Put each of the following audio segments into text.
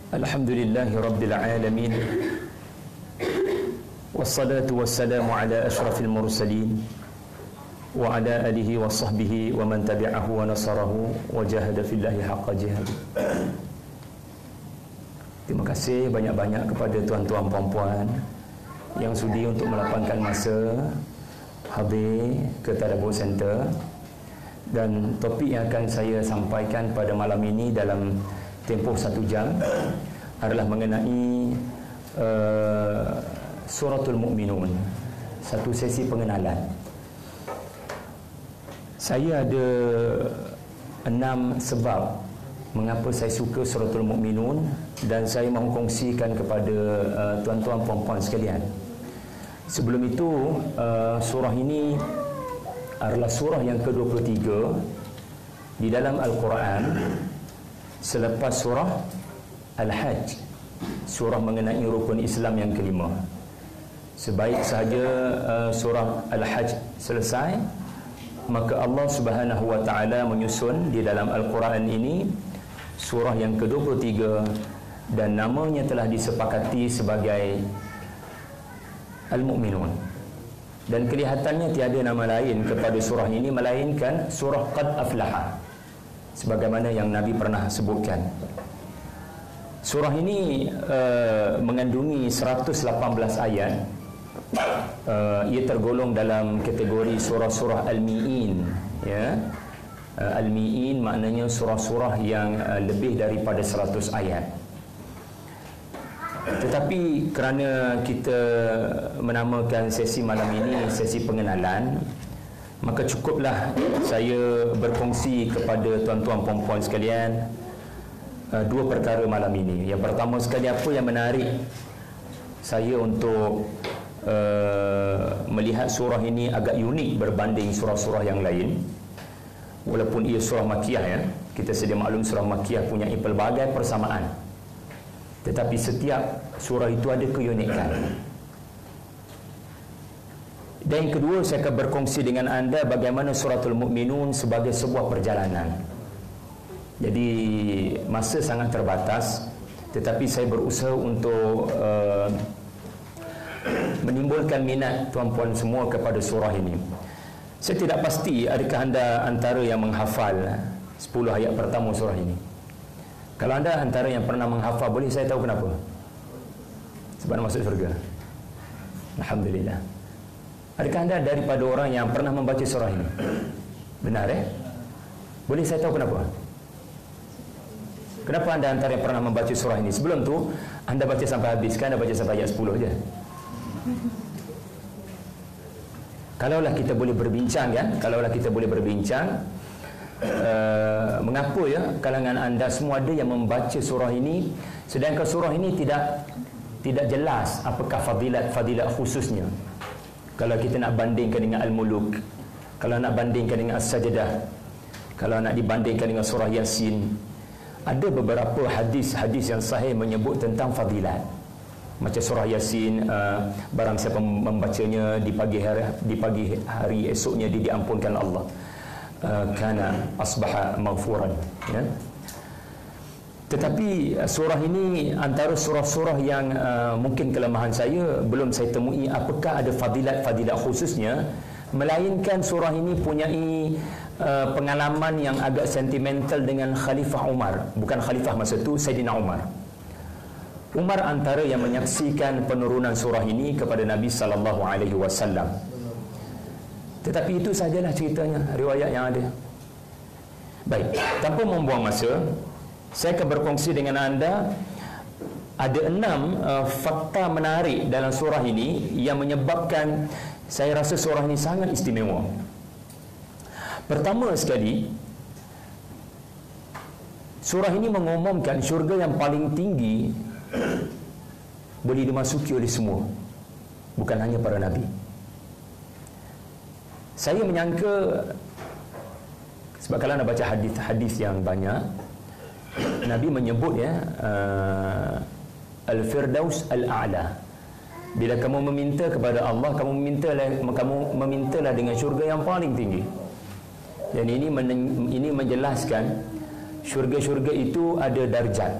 Alhamdulillahi Rabbil Alamin, wassalatu wassalamu ala ashrafil mursalin wa ala alihi wa sahbihi wa man tabi'ahu wa nasarahu wa jahada fillahi haqqa jihad. Terima kasih banyak-banyak kepada tuan-tuan puan-puan yang sudi untuk melapangkan masa hadir ke Tadabbur Center. Dan topik yang akan saya sampaikan pada malam ini dalam tempoh 1 jam adalah mengenai Suratul Mu'minun, satu sesi pengenalan. Saya ada 6 sebab mengapa saya suka Suratul Mu'minun dan saya mahu kongsikan kepada tuan-tuan puan-puan sekalian. Sebelum itu, surah ini adalah surah yang ke-23 di dalam Al-Quran selepas surah Al-Hajj, surah mengenai rukun Islam yang kelima. Sebaik sahaja surah Al-Hajj selesai, maka Allah Subhanahu wa taala menyusun di dalam Al-Quran ini surah yang ke-23 dan namanya telah disepakati sebagai Al-Mu'minun. Dan kelihatannya tiada nama lain kepada surah ini melainkan surah Qad Aflaha, sebagaimana yang Nabi pernah sebutkan. Surah ini mengandungi 118 ayat. Ia tergolong dalam kategori surah-surah Al-Mi'in, ya. Al-Mi'in maknanya surah-surah yang lebih daripada 100 ayat. Tetapi kerana kita menamakan sesi malam ini sesi pengenalan, maka cukuplah saya berkongsi kepada tuan-tuan puan-puan sekalian 2 perkara malam ini. Yang pertama sekali, apa yang menarik saya untuk melihat surah ini agak unik berbanding surah-surah yang lain. Walaupun ia surah Makkiyah, ya, kita sedia maklum surah Makkiyah punya pelbagai persamaan, tetapi setiap surah itu ada keunikan. Dan yang kedua, saya akan berkongsi dengan anda bagaimana Suratul Mu'minun sebagai sebuah perjalanan. Jadi masa sangat terbatas, tetapi saya berusaha untuk menimbulkan minat tuan-puan semua kepada surah ini. Saya tidak pasti adakah anda antara yang menghafal 10 ayat pertama surah ini. Kalau anda antara yang pernah menghafal, boleh saya tahu kenapa? Sebab anda masuk surga. Alhamdulillah. Adakah anda daripada orang yang pernah membaca surah ini? Benar, Boleh saya tahu kenapa? Kenapa anda antara yang pernah membaca surah ini? Sebelum tu anda baca sampai habis, kan anda baca sampai ayat 10 je. Kalaulah kita boleh berbincang, kan? Kalaulah kita boleh berbincang, mengapa, ya, kalangan anda semua ada yang membaca surah ini sedangkan surah ini tidak jelas apakah fadilat khususnya. Kalau kita nak bandingkan dengan Al-Muluk, kalau nak bandingkan dengan As-Sajdah, kalau nak dibandingkan dengan surah Yasin, ada beberapa hadis yang sahih menyebut tentang fadilat. Macam surah Yasin, barang siapa membacanya di pagi hari esoknya dia diampunkan Allah, kana asbaha maghfuran, ya. Tetapi surah ini antara surah-surah yang mungkin kelemahan saya belum saya temui apakah ada fadilat khususnya, melainkan surah ini punyai pengalaman yang agak sentimental dengan Khalifah Umar. Bukan Khalifah masa itu, Sayyidina Umar. Umar antara yang menyaksikan penurunan surah ini kepada Nabi SAW. Tetapi itu sajalah ceritanya, riwayat yang ada. Baik, tanpa membuang masa, saya akan berkongsi dengan anda ada 6 fakta menarik dalam surah ini yang menyebabkan saya rasa surah ini sangat istimewa. Pertama sekali, surah ini mengumumkan syurga yang paling tinggi boleh dimasuki oleh semua, bukan hanya para nabi. Saya menyangka, sebab kalau anda baca hadis yang banyak, Nabi menyebut, ya, Al-Firdaus Al-A'la. Bila kamu meminta kepada Allah, kamu memintalah dengan syurga yang paling tinggi. Dan ini menjelaskan syurga-syurga itu ada darjat.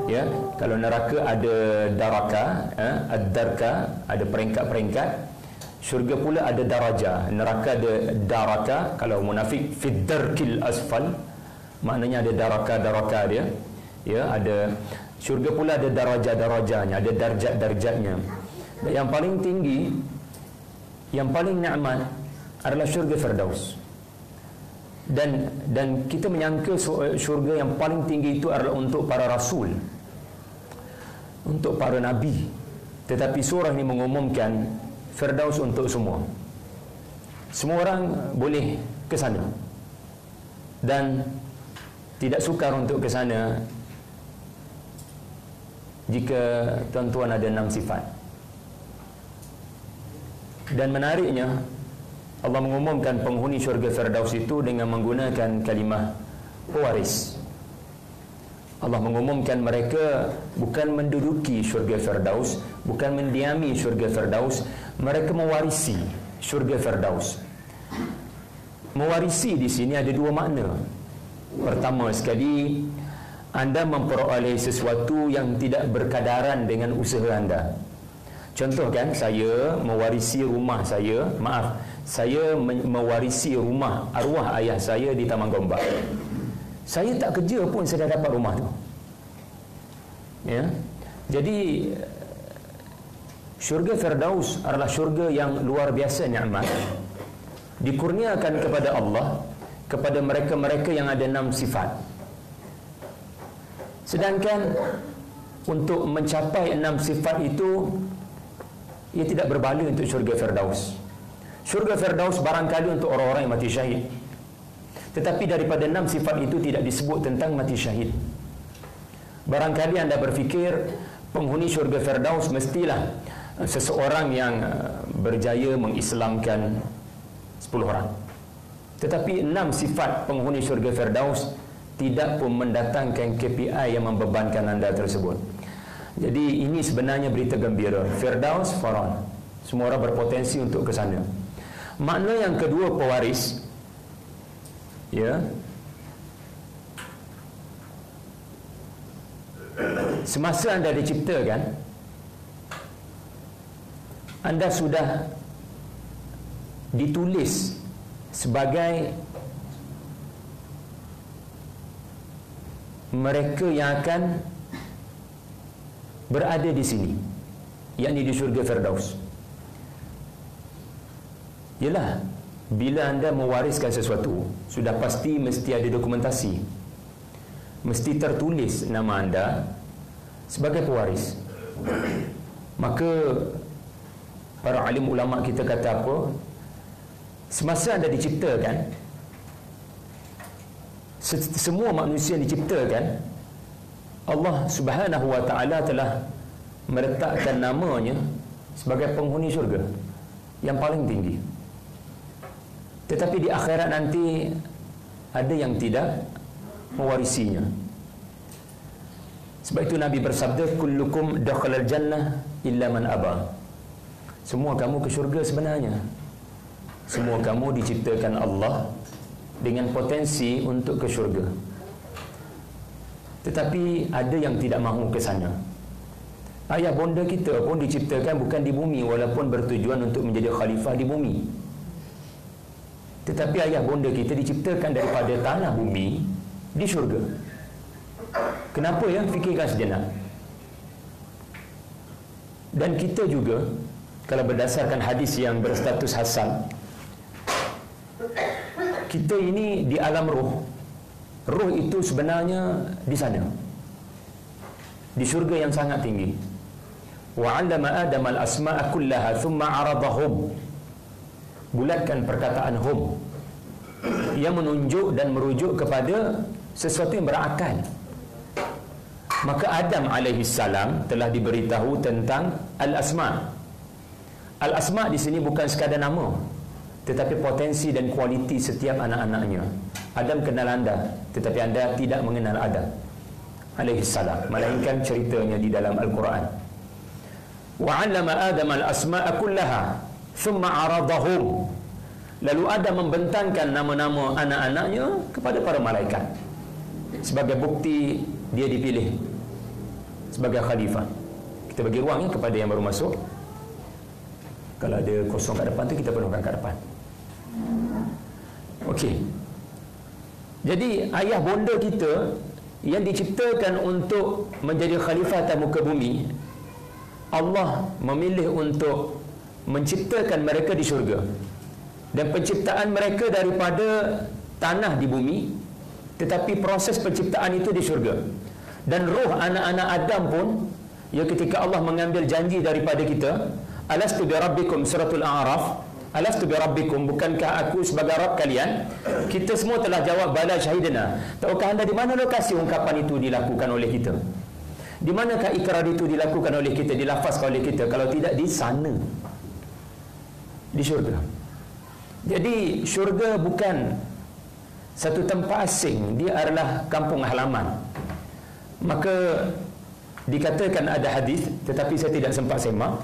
Ya, kalau neraka ada daraka, ad-darka, ada peringkat-peringkat. Syurga pula ada daraja. Neraka ada daraka. Kalau munafik fid darkil asfal, maknanya ada daraka dia. Ya, ada syurga pula ada darajah-darajahnya, ada darjat-darjatnya. Dan yang paling tinggi, yang paling nikmat adalah syurga Firdaus. Dan kita menyangka syurga yang paling tinggi itu adalah untuk para rasul, untuk para nabi. Tetapi surah ini mengumumkan Firdaus untuk semua. Semua orang boleh ke sana. Dan tidak sukar untuk ke sana jika tuan-tuan ada 6 sifat. Dan menariknya, Allah mengumumkan penghuni syurga Firdaus itu dengan menggunakan kalimah pewaris. Allah mengumumkan mereka bukan menduduki syurga Firdaus, bukan mendiami syurga Firdaus, mereka mewarisi syurga Firdaus. Mewarisi di sini ada 2 makna. Pertama sekali, anda memperoleh sesuatu yang tidak berkadaran dengan usaha anda. Contoh kan, saya mewarisi rumah saya, saya mewarisi rumah arwah ayah saya di Taman Gombak. Saya tak kerja pun saya dah dapat rumah tu. Ya. Jadi syurga Firdaus adalah syurga yang luar biasa nikmat, dikurniakan kepada Allah, kepada mereka-mereka yang ada 6 sifat. Sedangkan untuk mencapai 6 sifat itu, ia tidak berbala untuk syurga Firdaus. Syurga Firdaus barangkali untuk orang-orang yang mati syahid. Tetapi daripada 6 sifat itu tidak disebut tentang mati syahid. Barangkali anda berfikir penghuni syurga Firdaus mestilah seseorang yang berjaya mengislamkan 10 orang. Tetapi 6 sifat penghuni syurga Firdaus tidak pun mendatangkan KPI yang membebankan anda tersebut. Jadi ini sebenarnya berita gembira. Firdaus Faran, semua orang berpotensi untuk ke sana. Makna yang kedua pewaris, ya, semasa anda diciptakan, anda sudah ditulis sebagai mereka yang akan berada di sini, yakni di syurga Firdaus. Yalah, bila anda mewariskan sesuatu, sudah pasti mesti ada dokumentasi, mesti tertulis nama anda sebagai pewaris. Maka para alim ulama kita kata apa? Semasa anda diciptakan, semua manusia yang diciptakan, Allah Subhanahu wa ta'ala telah meletakkan namanya sebagai penghuni syurga yang paling tinggi. Tetapi di akhirat nanti ada yang tidak mewarisinya. Sebab itu Nabi bersabda, kullukum dakhalal jannah illa man aba. Semua kamu ke syurga sebenarnya. Semua kamu diciptakan Allah dengan potensi untuk ke syurga. Tetapi ada yang tidak mahu ke sana. Ayah bonda kita pun diciptakan bukan di bumi, walaupun bertujuan untuk menjadi khalifah di bumi. Tetapi ayah bonda kita diciptakan daripada tanah bumi di syurga. Kenapa ya? Fikirkan sejenak. Dan kita juga, kalau berdasarkan hadis yang berstatus hasan, kita ini di alam roh. Roh itu sebenarnya di sana, di syurga yang sangat tinggi. Wa 'allama Adam al-asma'a kullaha thumma 'aradahum. Bulatkan perkataan hum yang menunjuk dan merujuk kepada sesuatu yang berakal. Maka Adam alaihi salam telah diberitahu tentang al-asma'. Al-asma' di sini bukan sekadar nama, tetapi potensi dan kualiti setiap anak-anaknya. Adam kenal anda, tetapi anda tidak mengenal Adam alaihi salam, melainkan ceritanya di dalam Al-Quran. Wa 'allama Adam al-asma'a kullaha thumma 'aradahum. Lalu Adam membentangkan nama-nama anak-anaknya kepada para malaikat sebagai bukti dia dipilih. sebagai khalifah. Kita bagi ruang kepada yang baru masuk. Kalau ada kosong kat depan tu, kita penuhkan kat depan. Okey. Jadi ayah bonda kita yang diciptakan untuk menjadi khalifah atas muka bumi, Allah memilih untuk menciptakan mereka di syurga. Dan penciptaan mereka daripada tanah di bumi, tetapi proses penciptaan itu di syurga. Dan roh anak-anak Adam pun, ya, ketika Allah mengambil janji daripada kita, alastu bi rabbikum, suratul A'raf, alastu bi rabbikum, bukankah aku sebagai Rabb kalian? Kita semua telah jawab bala syahidina. Tahukah anda di mana lokasi ungkapan itu dilakukan oleh kita? Di manakah ikrar itu dilakukan oleh kita, dilafazkan oleh kita? Kalau tidak di sana, di syurga. Jadi syurga bukan satu tempat asing, dia adalah kampung halaman. Maka dikatakan ada hadis, tetapi saya tidak sempat semak.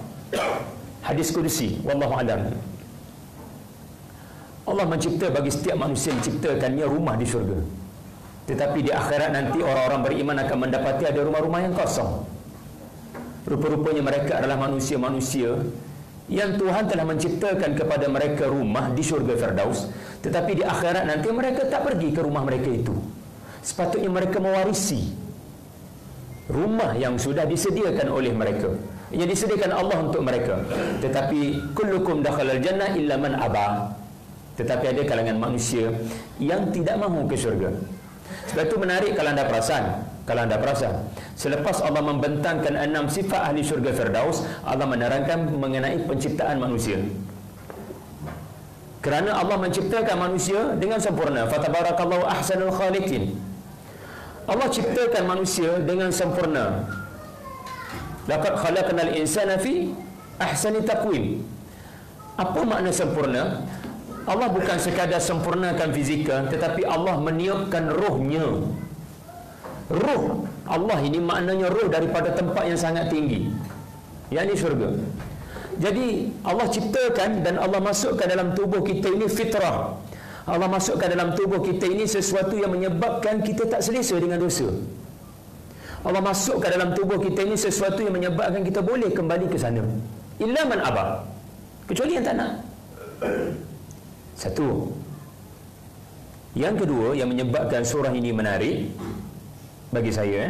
Hadis kursi, wallahu alam. Allah mencipta bagi setiap manusia diciptakannya rumah di syurga. Tetapi di akhirat nanti orang-orang beriman akan mendapati ada rumah-rumah yang kosong. Rupa-rupanya mereka adalah manusia-manusia yang Tuhan telah menciptakan kepada mereka rumah di syurga Firdaus, tetapi di akhirat nanti mereka tak pergi ke rumah mereka itu. Sepatutnya mereka mewarisi rumah yang sudah disediakan oleh mereka, yang disediakan Allah untuk mereka. Tetapi kullukum dakhalal jannah illa man aba. Tetapi ada kalangan manusia yang tidak mahu ke syurga. Sebab itu menarik kalau anda perasan, selepas Allah membentangkan 6 sifat ahli syurga Firdaus, Allah menerangkan mengenai penciptaan manusia. Kerana Allah menciptakan manusia dengan sempurna. Fatabarakallahu ahsanul khaliqin. Allah ciptakan manusia dengan sempurna. Laqad khalaqnal insana fi ahsani taqwim. Apa makna sempurna? Allah bukan sekadar sempurnakan fizikal, tetapi Allah meniupkan rohnya. Roh Allah ini maknanya roh daripada tempat yang sangat tinggi, yakni syurga. Jadi Allah ciptakan dan Allah masukkan dalam tubuh kita ini fitrah. Allah masukkan dalam tubuh kita ini sesuatu yang menyebabkan kita tak selesa dengan dosa. Allah masukkan dalam tubuh kita ini sesuatu yang menyebabkan kita boleh kembali ke sana. Illa man aba, kecuali yang tak nak. Satu. Yang kedua yang menyebabkan surah ini menarik bagi saya,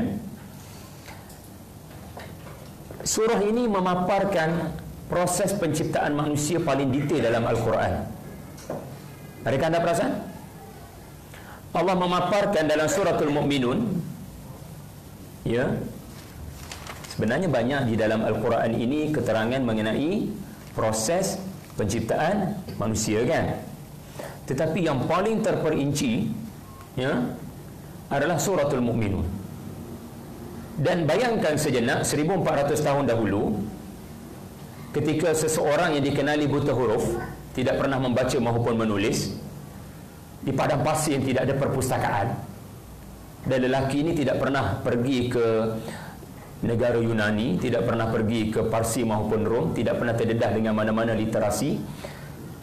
surah ini memaparkan proses penciptaan manusia paling detail dalam Al-Quran. Adakah anda perasan? Allah memaparkan dalam suratul Mu'minun, ya, sebenarnya banyak di dalam Al-Quran ini keterangan mengenai proses penciptaan manusia, kan? Tetapi yang paling terperinci, ya, adalah suratul Mu'minun. Dan bayangkan sejenak 1400 tahun dahulu, ketika seseorang yang dikenali buta huruf, tidak pernah membaca maupun menulis, di padang pasir yang tidak ada perpustakaan, dan lelaki ini tidak pernah pergi ke negara Yunani, tidak pernah pergi ke Parsi maupun Rom, tidak pernah terdedah dengan mana-mana literasi,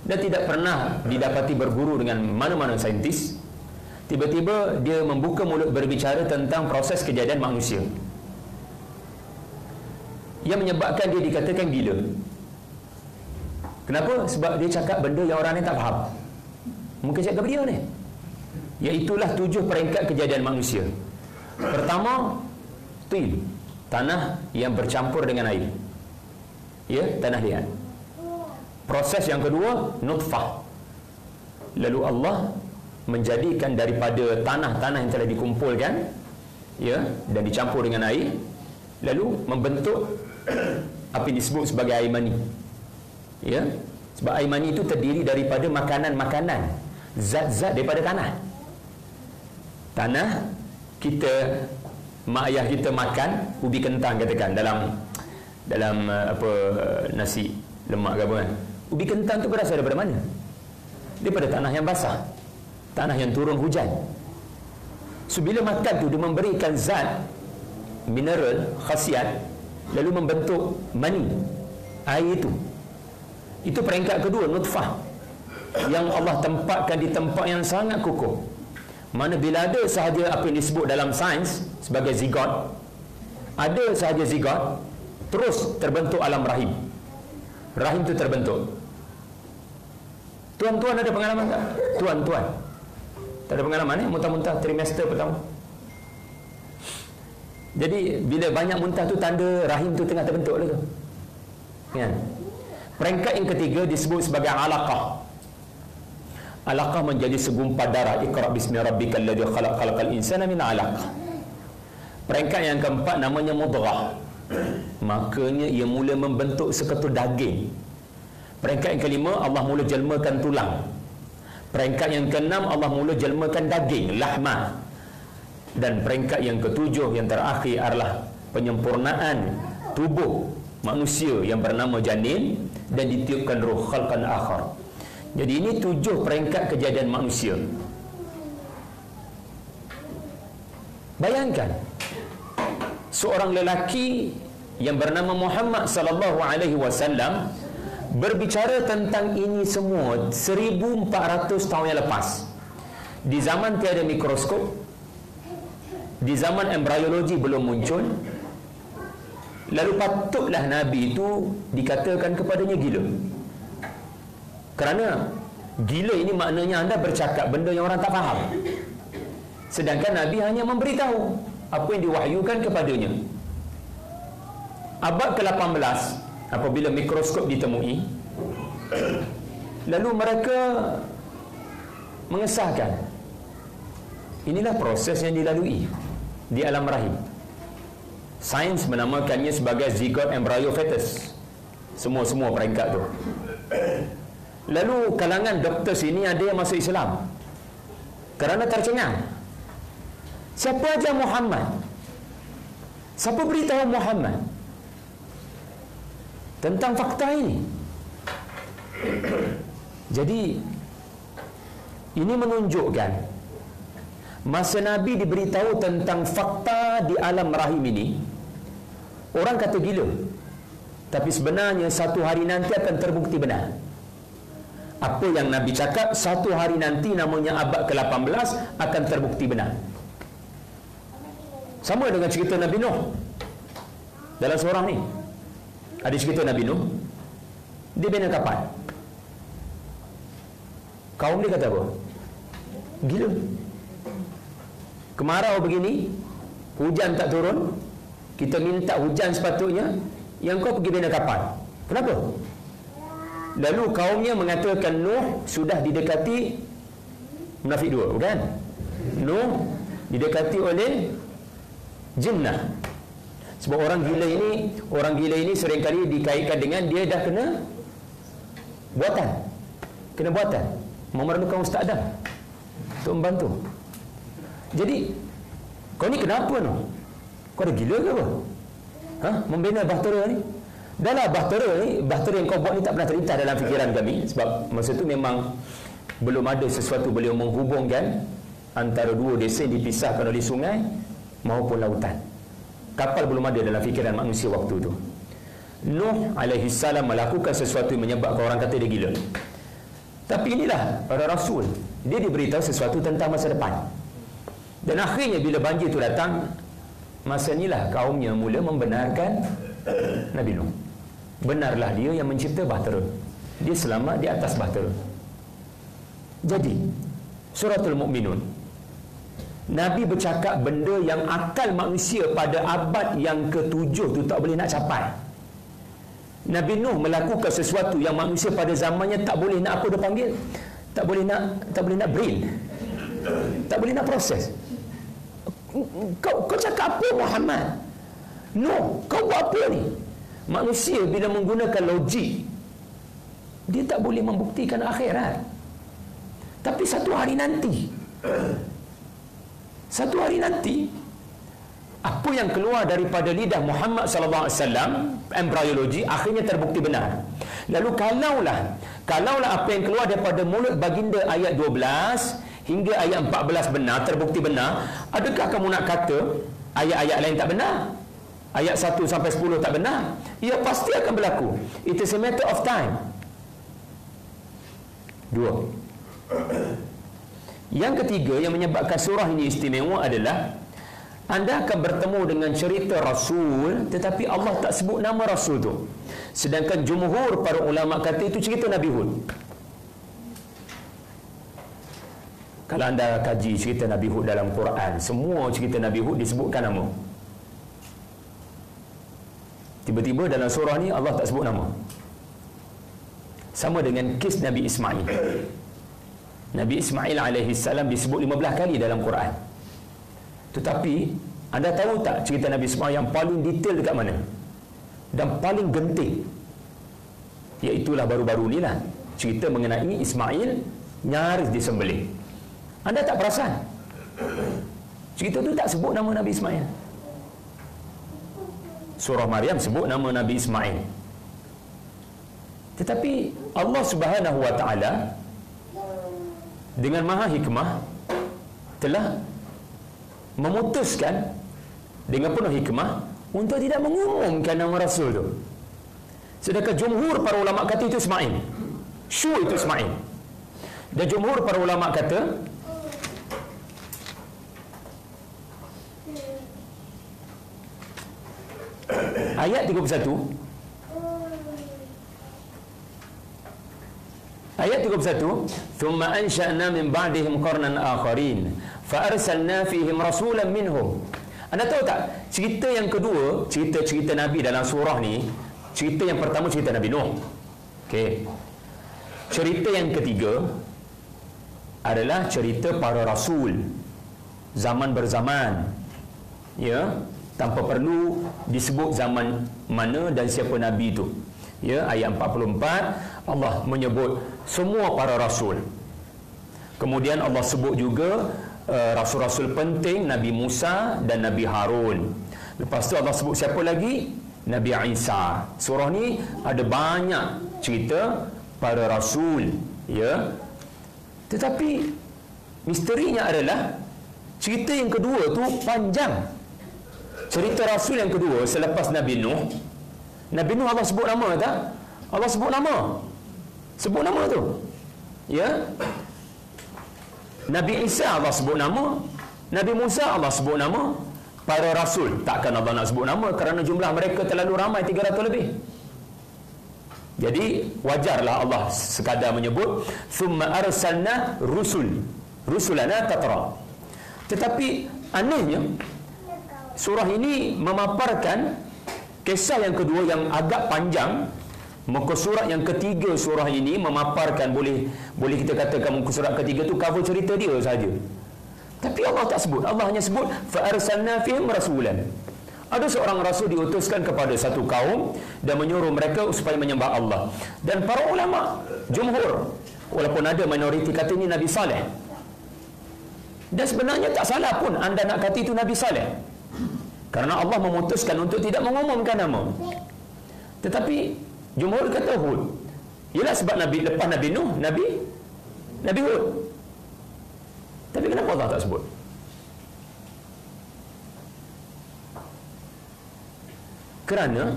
dan tidak pernah didapati berguru dengan mana-mana saintis. Tiba-tiba dia membuka mulut berbicara tentang proses kejadian manusia, yang menyebabkan dia dikatakan gila. Kenapa? Sebab dia cakap benda yang orang lain tak faham. Mungkin cakap dia ni, iaitulah 7 peringkat kejadian manusia. Pertama, tin, tanah yang bercampur dengan air, ya, tanah liat. Proses yang kedua, nutfah. Lalu Allah menjadikan daripada tanah-tanah yang telah dikumpulkan, ya, dan dicampur dengan air, lalu membentuk apa yang disebut sebagai air mani, ya. Sebab air mani itu terdiri daripada makanan-makanan, zat-zat daripada tanah kita, mak ayah kita makan ubi kentang katakan dalam apa, nasi lemak ke apa kan. Ubi kentang tu berasal daripada mana? Daripada tanah yang basah, tanah yang turun hujan. So bila makan tu dia memberikan zat mineral khasiat, lalu membentuk mani, air itu. Itu peringkat kedua, nutfah, yang Allah tempatkan di tempat yang sangat kukuh. Mana bila ada sahaja apa yang disebut dalam sains sebagai zigot, ada sahaja zigot, terus terbentuk alam rahim. Rahim itu terbentuk. Tuan-tuan ada pengalaman tak? Tuan-tuan tak ada pengalaman ni? Muntah-muntah trimester pertama. Jadi bila banyak muntah tu tanda rahim tu tengah terbentuk lah tu. Kan? Peringkat yang ketiga disebut sebagai alaqah. Alaqah menjadi segumpal darah. Iqra bismi rabbikal ladzi khalaq, khalaqal insana min alaq. Peringkat yang keempat namanya mudghah. Makanya ia mula membentuk seketul daging. Peringkat yang kelima, Allah mula jelmakan tulang. Peringkat yang keenam, Allah mula jelmakan daging, lahmah. Dan peringkat yang ketujuh yang terakhir adalah penyempurnaan tubuh manusia yang bernama janin dan ditiupkan ruh, khalqan akhar. Jadi ini 7 peringkat kejadian manusia. Bayangkan seorang lelaki yang bernama Muhammad sallallahu alaihi wasallam berbicara tentang ini semua 1400 tahun yang lepas. Di zaman tiada mikroskop, di zaman embriologi belum muncul. Lalu patutlah Nabi itu dikatakan kepadanya gila. Kerana gila ini maknanya anda bercakap benda yang orang tak faham. Sedangkan Nabi hanya memberitahu apa yang diwahyukan kepadanya. Abad ke-18 apabila mikroskop ditemui, lalu mereka mengesahkan inilah proses yang dilalui di alam rahim. Sains menamakannya sebagai zygote, embryo, fetus. Semua peringkat tu. Lalu kalangan doktor sini ada yang masuk Islam kerana tercengang. Siapa aja Muhammad? Siapa beritahu Muhammad tentang fakta ini? Jadi ini menunjukkan masa Nabi diberitahu tentang fakta di alam rahim ini, orang kata gila, tapi sebenarnya satu hari nanti akan terbukti benar. Apa yang Nabi cakap satu hari nanti, namanya abad ke-18, akan terbukti benar. Sama dengan cerita Nabi Nuh. Dalam seorang ni ada cerita Nabi Nuh. Dia bina kapal. Kaum dia kata apa? Gila. Kemarau begini, hujan tak turun, kita minta hujan sepatutnya, yang kau pergi bina kapal. Kenapa? Lalu kaumnya mengatakan Nuh sudah didekati munafik 2, bukan? Nuh didekati oleh jinnah. Sebab orang gila ini seringkali dikaitkan dengan dia dah kena buatan, memerlukan Ustaz Adam untuk membantu. Jadi kau ni kenapa Nuh? Kau ada gila ke apa? Membina bahtera ni? Dalam bahtera yang kau buat ni tak pernah terlintas dalam fikiran kami. Sebab masa tu memang belum ada sesuatu beliau menghubungkan antara dua desa yang dipisahkan oleh sungai maupun lautan. Kapal belum ada dalam fikiran manusia waktu tu. Nuh alaihi salam melakukan sesuatu yang menyebabkan orang kata dia gila. Tapi inilah para rasul, dia diberitahu sesuatu tentang masa depan. Dan akhirnya bila banjir itu datang, masa inilah kaumnya mula membenarkan Nabi Nuh. Benarlah dia yang mencipta bahtera. Dia selamat di atas bahtera. Jadi Suratul Mukminun, Nabi bercakap benda yang akal manusia pada abad yang ke-7 tu tak boleh nak capai. Nabi Nuh melakukan sesuatu yang manusia pada zamannya tak boleh nak, apa dia panggil, tak boleh nak brain, tak boleh nak proses. Kau cakap apa Muhammad? Nuh, kau buat apa ni? Manusia bila menggunakan logik, dia tak boleh membuktikan akhirat. Tapi satu hari nanti apa yang keluar daripada lidah Muhammad sallallahu alaihi wasallam, embriologi, akhirnya terbukti benar. Lalu kalaulah apa yang keluar daripada mulut baginda ayat 12 hingga ayat 14 benar, terbukti benar, adakah kamu nak kata ayat-ayat lain tak benar? Ayat 1 sampai 10 tak benar? Ia pasti akan berlaku. It is a matter of time. 2. Yang ketiga yang menyebabkan surah ini istimewa adalah Anda akan bertemu dengan cerita Rasul, tetapi Allah tak sebut nama Rasul tu. Sedangkan jumhur para ulama kata itu cerita Nabi Hud. Kalau anda kaji cerita Nabi Hud dalam Quran, semua cerita Nabi Hud disebutkan nama. Tiba-tiba dalam surah ni Allah tak sebut nama. Sama dengan kes Nabi Ismail. Nabi Ismail alaihi salam disebut 15 kali dalam Quran. Tetapi anda tahu tak cerita Nabi Ismail yang paling detail dekat mana? Dan paling genting, iaitulah baru-baru ni lah, cerita mengenai Ismail nyaris disembelih. Anda tak perasan? Cerita tu tak sebut nama Nabi Ismail. Surah Maryam sebut nama Nabi Ismail. Tetapi Allah Subhanahu wa taala dengan maha hikmah telah memutuskan dengan penuh hikmah untuk tidak mengumumkan nama Rasul tu. Sedangkan jumhur para ulama kata itu Ismail. Sure itu Ismail. Dan jumhur para ulama kata ayat 31 ayat 31, "Thumma ansha'na min ba'dihim qarnan akharin fa arsalna fihim rasulan minhum." Anda tahu tak, cerita yang kedua, cerita-cerita Nabi dalam surah ni, cerita yang pertama cerita Nabi Nuh. Okey. Cerita yang ketiga adalah cerita para rasul zaman berzaman. Ya, tanpa perlu disebut zaman mana dan siapa nabi itu. Ya, ayat 44 Allah menyebut semua para rasul. Kemudian Allah sebut juga rasul-rasul penting, Nabi Musa dan Nabi Harun. Lepas tu Allah sebut siapa lagi? Nabi Isa. Surah ni ada banyak cerita para rasul, ya. Tetapi misterinya adalah cerita yang kedua tu panjang. Cerita rasul yang kedua selepas Nabi Nuh. Nabi Nuh Allah sebut nama tak? Allah sebut nama. Sebut nama tu. Ya. Nabi Isa Allah sebut nama. Nabi Musa Allah sebut nama. Para rasul takkan Allah nak sebut nama kerana jumlah mereka terlalu ramai, 300 lebih. Jadi wajarlah Allah sekadar menyebut thumma arsalna rusulana tatra. Tetapi anehnya surah ini memaparkan kisah yang kedua yang agak panjang. Muka surat yang ketiga surah ini memaparkan, boleh kita katakan muka surat ketiga tu cover cerita dia saja. Tapi Allah tak sebut. Allah hanya sebut fa arsalna fihim rasulan. Ada seorang rasul diutuskan kepada satu kaum dan menyuruh mereka supaya menyembah Allah. Dan para ulama jumhur, walaupun ada minoriti kata ini Nabi Saleh. Dan sebenarnya tak salah pun anda nak kata itu Nabi Saleh. Karena Allah memutuskan untuk tidak mengumumkan nama. Tetapi jumhur kata Hud. Ialah sebab Nabi lepas Nabi Nuh, Nabi Hud. Tapi kenapa Allah tak sebut? Kerana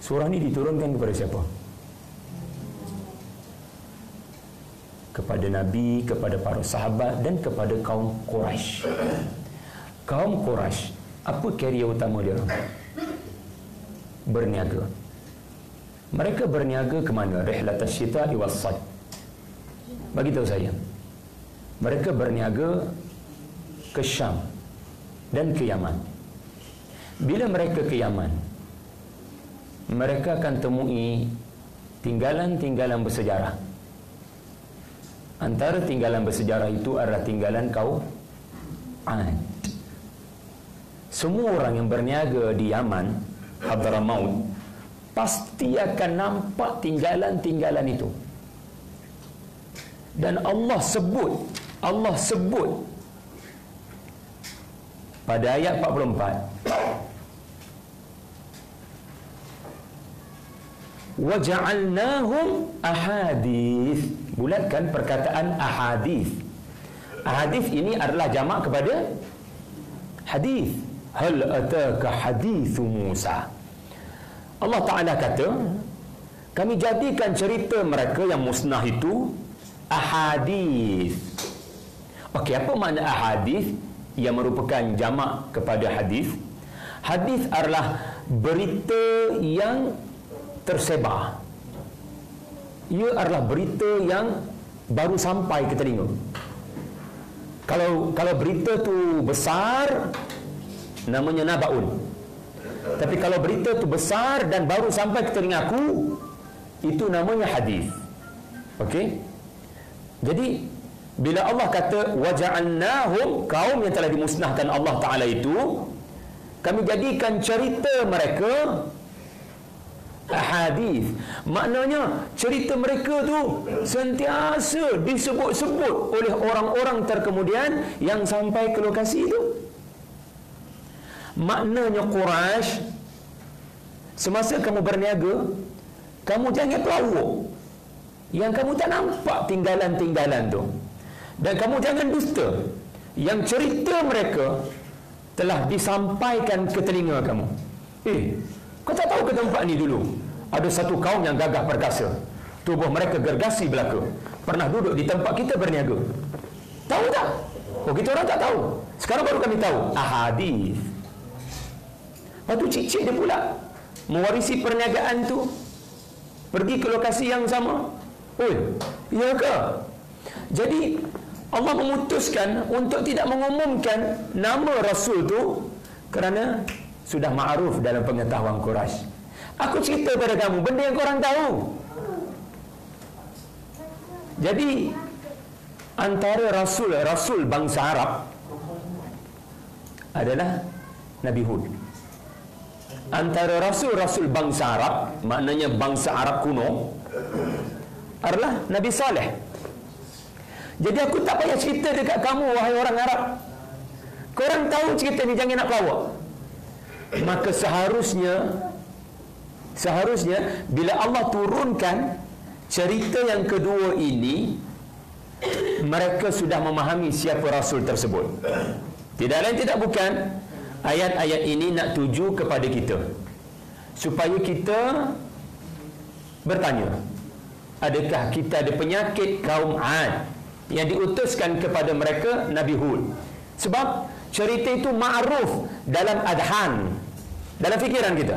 surah ni diturunkan kepada siapa? Kepada Nabi, kepada para sahabat dan kepada kaum Quraisy. Kaum Quraisy, apa karya utama dia? Berniaga. Mereka berniaga ke mana? Rihlatas syita'i was-sayf. Bagi tahu saya. Mereka berniaga ke Syam dan ke Yaman. Bila mereka ke Yaman, mereka akan temui tinggalan-tinggalan bersejarah. Antara tinggalan bersejarah itu adalah tinggalan kaum Ad. Semua orang yang berniaga di Yaman, Hadramaut, pasti akan nampak tinggalan-tinggalan itu. Dan Allah sebut pada ayat 44, waja'alnahum ahadith. Bulatkan perkataan ahadith. Ahadith ini adalah jamak kepada hadith. Hal ataka hadithu Musa. Allah Ta'ala kata, kami jadikan cerita mereka yang musnah itu ahadith. Okey, apa makna ahadith? Yang merupakan jamak kepada hadis. Hadis adalah berita yang tersebar. Ia adalah berita yang baru sampai ke telinga. Kalau berita tu besar, namanya nabaun. Tapi kalau berita tu besar dan baru sampai ke telinga aku, itu namanya hadis. Okey? Jadi bila Allah kata waja'alnahum, kaum yang telah dimusnahkan Allah Ta'ala itu, kami jadikan cerita mereka ahadith. Maknanya cerita mereka tu sentiasa disebut-sebut oleh orang-orang terkemudian yang sampai ke lokasi itu. Maknanya Quraisy, semasa kamu berniaga, kamu jangan pelawak yang kamu tak nampak tinggalan-tinggalan tu. Dan kamu jangan dusta yang cerita mereka telah disampaikan ke telinga kamu. Kau tak tahu ke tempat ni dulu ada satu kaum yang gagah perkasa, tubuh mereka gergasi belaka, pernah duduk di tempat kita berniaga. Tahu tak? Oh, kita orang tak tahu. Sekarang baru kami tahu. Ahadith. Lepas tu cik-cik dia pula mewarisi perniagaan tu, pergi ke lokasi yang sama. Ya ke? Jadi Allah memutuskan untuk tidak mengumumkan nama Rasul tu kerana sudah ma'ruf dalam pengetahuan Quraisy. Aku cerita pada kamu benda yang korang tahu. Jadi antara Rasul bangsa Arab adalah Nabi Hud. Antara Rasul bangsa Arab, maknanya bangsa Arab kuno, adalah Nabi Saleh. Jadi aku tak payah cerita dekat kamu, wahai orang Arab. Korang tahu cerita ni, jangan nak pelawak. Maka seharusnya bila Allah turunkan cerita yang kedua ini, mereka sudah memahami siapa Rasul tersebut. Tidak lain tidak bukan, ayat-ayat ini nak tuju kepada kita supaya kita bertanya, adakah kita ada penyakit kaum Ad yang diutuskan kepada mereka Nabi Hud? Sebab cerita itu ma'ruf dalam adhan, dalam fikiran kita.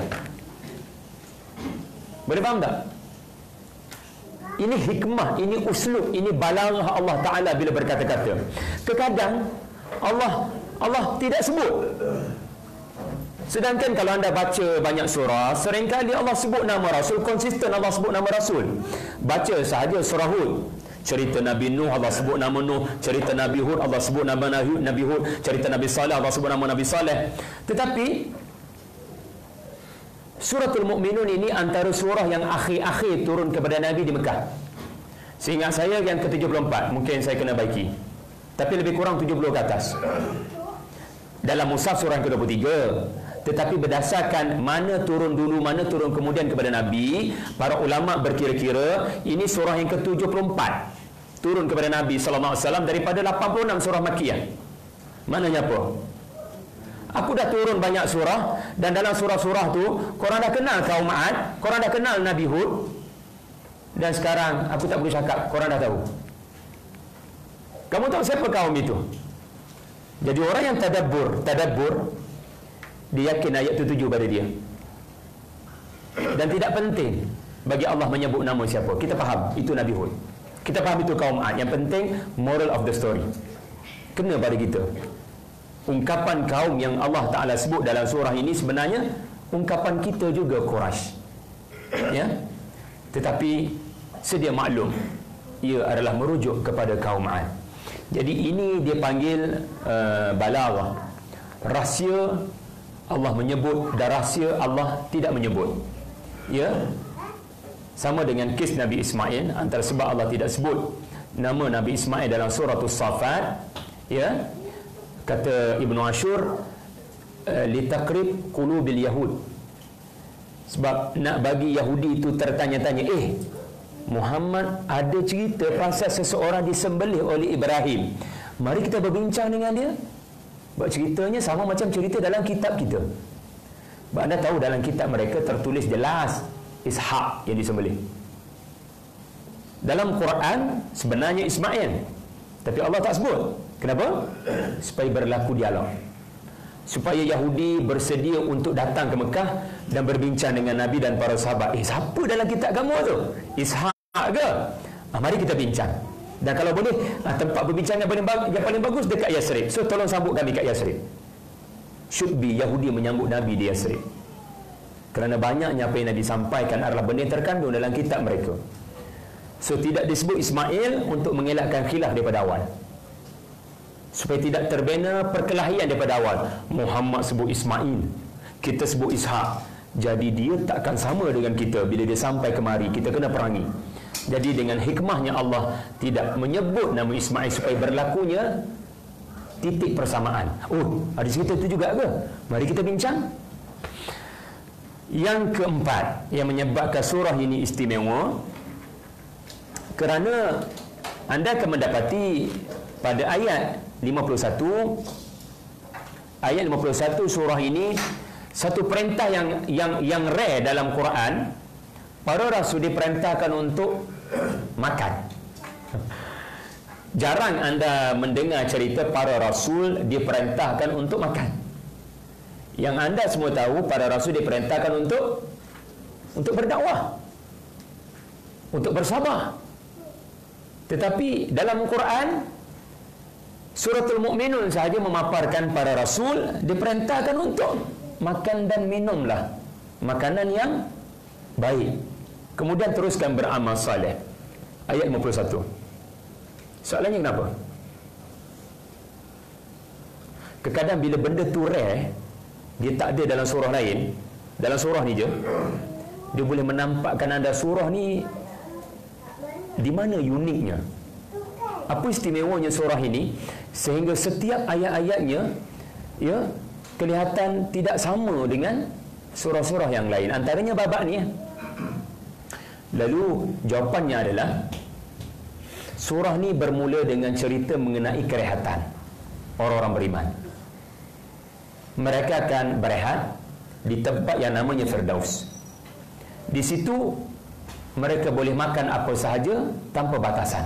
Boleh faham tak? Ini hikmah, ini uslub, ini balaghah Allah Ta'ala bila berkata-kata. Terkadang Allah tidak sebut. Sedangkan kalau anda baca banyak surah, seringkali Allah sebut nama Rasul, konsisten Allah sebut nama Rasul. Baca sahaja surah Hud, cerita Nabi Nuh, Allah sebut nama Nuh. Cerita Nabi Hud, Allah sebut nama Nabi Hud. Cerita Nabi Saleh, Allah sebut nama Nabi Saleh. Tetapi Suratul Mukminun ini antara surah yang akhir-akhir turun kepada Nabi di Mekah. Seingat saya yang ke-74, mungkin saya kena baiki, tapi lebih kurang 70 ke atas dalam mushaf surah yang ke-23. Tetapi berdasarkan mana turun dulu, mana turun kemudian kepada Nabi, para ulama berkira-kira ini surah yang ke-74 turun kepada Nabi SAW daripada 86 surah Makkiyah. Maknanya apa? Aku dah turun banyak surah, dan dalam surah-surah tu korang dah kenal kaum Ad, korang dah kenal Nabi Hud, dan sekarang aku tak perlu cakap, korang dah tahu. Kamu tahu siapa kaum itu? Jadi orang yang tadabbur, dia yakin ayat itu tuju pada dia. Dan tidak penting bagi Allah menyebut nama siapa. Kita faham itu Nabi Hud, kita faham itu kaum Ad. Yang penting moral of the story kena pada kita. Ungkapan kaum yang Allah Ta'ala sebut dalam surah ini sebenarnya ungkapan kita juga, Quraisy. Ya? Tetapi sedia maklum, ia adalah merujuk kepada kaum Ad. Jadi ini dia panggil balaghah. Rahsia Allah menyebut dan rahsia Allah tidak menyebut. Ya? Sama dengan kes Nabi Ismail, antara sebab Allah tidak sebut nama Nabi Ismail dalam surah As-Saffat, ya, kata Ibnu Ashur, litaqrib qulubil yahud, sebab nak bagi Yahudi itu tertanya-tanya, Muhammad ada cerita pasal seseorang disembelih oleh Ibrahim, mari kita berbincang dengan dia. Sebab ceritanya sama macam cerita dalam kitab kita. Sebab anda tahu dalam kitab mereka tertulis jelas Ishak yang disembelih. Dalam Quran sebenarnya Ismail, tapi Allah tak sebut. Kenapa? Supaya berlaku dialog, supaya Yahudi bersedia untuk datang ke Mekah dan berbincang dengan Nabi dan para sahabat. Siapa dalam kitab kamu tu? Ishak ke? Mari kita bincang. Dan kalau boleh, tempat perbincangan yang paling bagus dekat Yasrib. So tolong sambut kami kat Yasrib. Should be Yahudi menyambut Nabi di Yasrib, kerana banyaknya apa yang Nabi sampaikan adalah benda yang terkandung dalam kitab mereka. So tidak disebut Ismail untuk mengelakkan khilaf daripada awal, supaya tidak terbina perkelahian daripada awal. Muhammad sebut Ismail, kita sebut Ishak, jadi dia takkan sama dengan kita. Bila dia sampai kemari, kita kena perangi. Jadi dengan hikmahnya Allah tidak menyebut nama Ismail supaya berlakunya titik persamaan. Oh, ada cerita itu juga ke? Mari kita bincang. Yang keempat yang menyebabkan surah ini istimewa, kerana anda akan mendapati pada ayat 51 surah ini satu perintah yang rare dalam Quran. Para rasul diperintahkan untuk makan. Jarang anda mendengar cerita para rasul diperintahkan untuk makan. Yang anda semua tahu, para rasul diperintahkan untuk berdakwah, untuk bersabar. Tetapi dalam Quran, Suratul Mukminun sahaja memaparkan para rasul diperintahkan untuk makan dan minumlah makanan yang baik, kemudian teruskan beramal saleh. Ayat 51. Soalannya kenapa? Kadang bila benda tu rare, dia tak ada dalam surah lain, dalam surah ni je, dia boleh menampakkan anda surah ni di mana uniknya, apa istimewanya surah ini, sehingga setiap ayat-ayatnya kelihatan tidak sama dengan surah-surah yang lain. Antaranya babak ni. Lalu jawapannya adalah, surah ni bermula dengan cerita mengenai kerehatan orang-orang beriman. Mereka akan berehat di tempat yang namanya Firdaus. Di situ mereka boleh makan apa sahaja tanpa batasan.